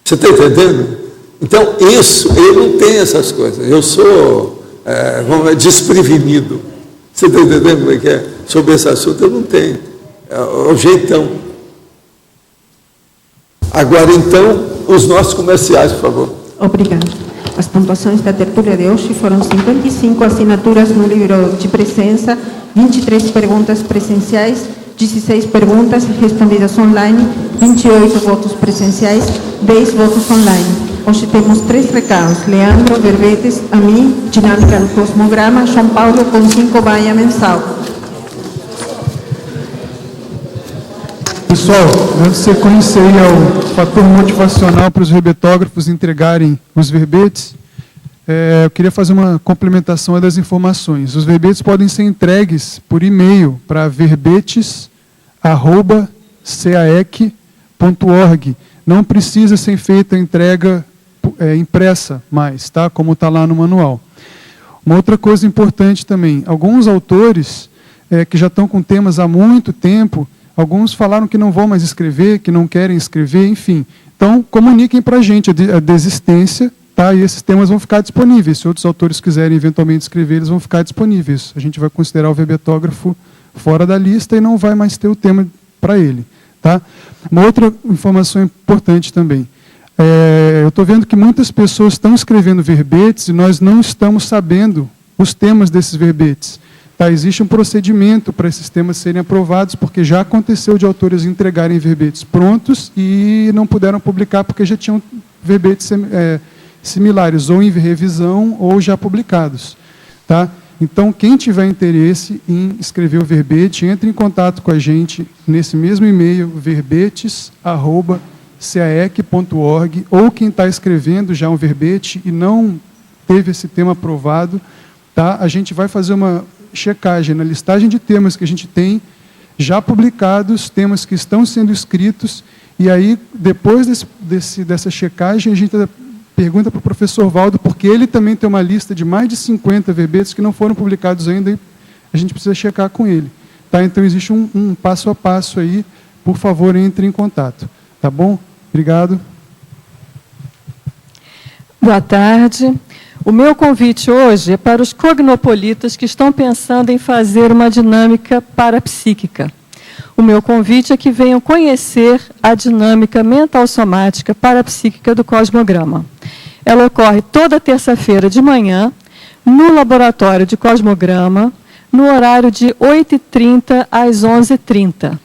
Você está entendendo? Então, isso, eu não tenho essas coisas. Eu sou, vamos dizer, desprevenido. Você está entendendo como é que é? Sobre esse assunto, eu não tenho. É o jeitão. Agora, então, os nossos comerciais, por favor. Obrigada. As pontuações da tertúlia de hoje foram 55 assinaturas no livro de presença, 23 perguntas presenciais, 16 perguntas respondidas online, 28 votos presenciais, 10 votos online. Hoje temos 3 recados. Leandro, Verbetes, a mim, dinâmica do cosmograma, João Paulo com 5 baia mensal. Pessoal, antes de você conhecer o fator motivacional para os verbetógrafos entregarem os verbetes, eu queria fazer uma complementação das informações. Os verbetes podem ser entregues por e-mail para verbetes@caec.org. Não precisa ser feita a entrega impressa mais, tá? Como está lá no manual. Uma outra coisa importante também, alguns autores que já estão com temas há muito tempo, alguns falaram que não vão mais escrever, que não querem escrever, enfim. Então, comuniquem para a gente a desistência, tá? E esses temas vão ficar disponíveis. Se outros autores quiserem eventualmente escrever, eles vão ficar disponíveis. A gente vai considerar o verbetógrafo fora da lista e não vai mais ter o tema para ele. Tá? Uma outra informação importante também. Eu estou vendo que muitas pessoas estão escrevendo verbetes e nós não estamos sabendo os temas desses verbetes. Tá, existe um procedimento para esses temas serem aprovados, porque já aconteceu de autores entregarem verbetes prontos e não puderam publicar porque já tinham verbetes similares, ou em revisão ou já publicados. Tá? Então, quem tiver interesse em escrever o verbete, entre em contato com a gente nesse mesmo e-mail, verbetes@caec.org, ou quem está escrevendo já um verbete e não teve esse tema aprovado, tá? A gente vai fazer uma checagem na listagem de temas que a gente tem já publicados, temas que estão sendo escritos, e aí, depois dessa checagem, a gente pergunta para o professor Valdo, porque ele também tem uma lista de mais de 50 verbetes que não foram publicados ainda, e a gente precisa checar com ele. Tá? Então, existe um passo a passo aí, por favor, entre em contato. Tá bom? Obrigado. Boa tarde. O meu convite hoje é para os cognopolitas que estão pensando em fazer uma dinâmica parapsíquica. O meu convite é que venham conhecer a dinâmica mental-somática parapsíquica do cosmograma. Ela ocorre toda terça-feira de manhã, no laboratório de cosmograma, no horário de 8h30 às 11h30.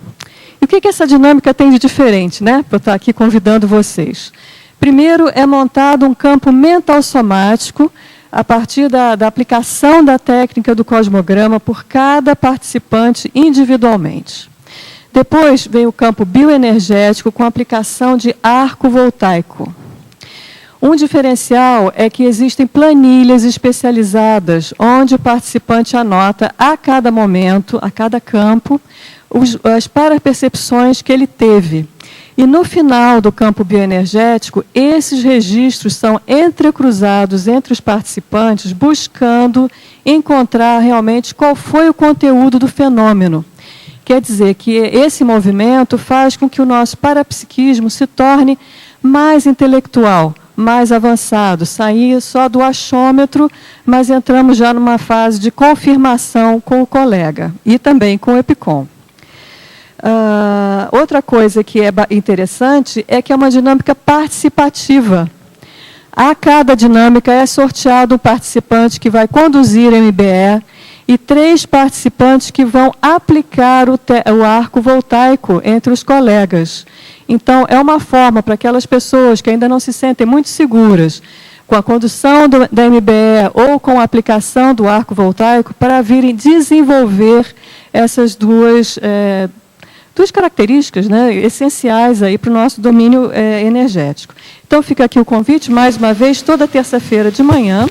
E o que essa dinâmica tem de diferente, né? Para eu estar aqui convidando vocês. Primeiro, é montado um campo mental-somático a partir da aplicação da técnica do cosmograma por cada participante individualmente. Depois vem o campo bioenergético com aplicação de arco voltaico. Um diferencial é que existem planilhas especializadas, onde o participante anota a cada momento, a cada campo, as parapercepções que ele teve. E no final do campo bioenergético, esses registros são entrecruzados entre os participantes, buscando encontrar realmente qual foi o conteúdo do fenômeno. Quer dizer que esse movimento faz com que o nosso parapsiquismo se torne mais intelectual, mais avançado, sair só do achômetro, mas entramos já numa fase de confirmação com o colega e também com o EPICOM. Outra coisa que é interessante é que é uma dinâmica participativa. A cada dinâmica é sorteado um participante que vai conduzir a MBE e 3 participantes que vão aplicar o arco voltaico entre os colegas. Então, é uma forma para aquelas pessoas que ainda não se sentem muito seguras com a condução da MBE ou com a aplicação do arco voltaico para virem desenvolver essas duas características, né, essenciais aí para o nosso domínio energético. Então, fica aqui o convite, mais uma vez, toda terça-feira de manhã,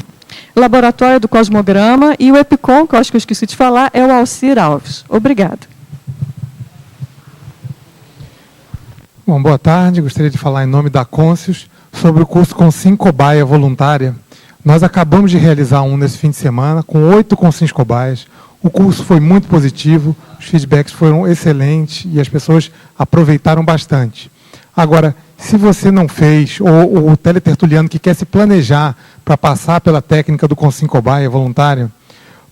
Laboratório do Cosmograma, e o EPICOM, que eu acho que eu esqueci de falar, é o Alcir Alves. Obrigada. Bom, boa tarde. Gostaria de falar em nome da Conscius sobre o curso Consins Cobaia Voluntária. Nós acabamos de realizar um nesse fim de semana, com 8 Consins Cobaias. O curso foi muito positivo, os feedbacks foram excelentes e as pessoas aproveitaram bastante. Agora, se você não fez, ou o teletertuliano que quer se planejar para passar pela técnica do Consins Cobaia voluntário,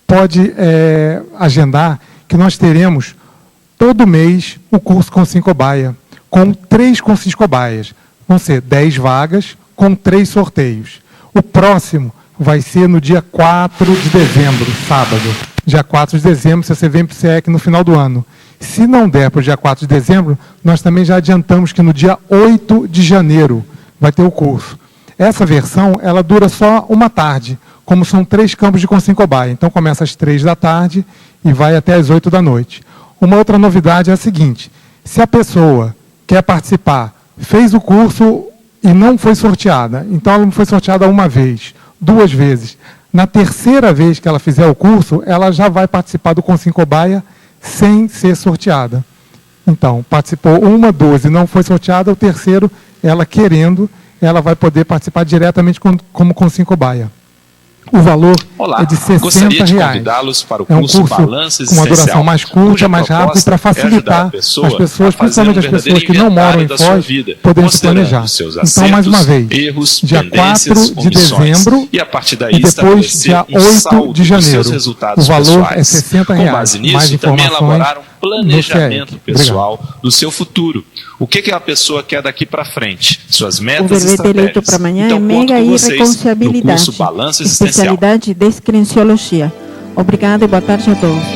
pode agendar que nós teremos todo mês o curso Consins Cobaia, com 3 Consins Cobaias. Vão ser 10 vagas com 3 sorteios. O próximo vai ser no dia 4 de dezembro, sábado. Dia 4 de dezembro, se você vem para o CIEC no final do ano. Se não der para o dia 4 de dezembro, nós também já adiantamos que no dia 8 de janeiro vai ter o curso. Essa versão, ela dura só uma tarde, como são 3 campos de Consins Cobaia. Então, começa às 3 da tarde e vai até às 8 da noite. Uma outra novidade é a seguinte: se a pessoa quer participar, fez o curso e não foi sorteada, então ela não foi sorteada uma vez, 2 vezes. Na terceira vez que ela fizer o curso, ela já vai participar do Consins Cobaia sem ser sorteada. Então, participou 1, 2 e não foi sorteada, o terceiro, ela querendo, ela vai poder participar diretamente como Consins Cobaia. O valor é de R$60. Gostaria de convidá-los para o curso Balanço Existencial, com uma duração mais curta, mais rápida, para facilitar as pessoas, principalmente as pessoas que não moram em Foz, poderem se planejar. Então, mais uma vez, dia 4 de dezembro e depois dia 8 de janeiro. O valor é R$60. Com base nisso, também elaboraram planejamento pessoal do seu futuro. O que a pessoa quer daqui para frente? Suas metas e estratégias. O verbete eleito para amanhã é mega irreconciliabilidade, no curso Balanço Existencial. Especialidade de Descrenciologia. Obrigada e boa tarde a todos.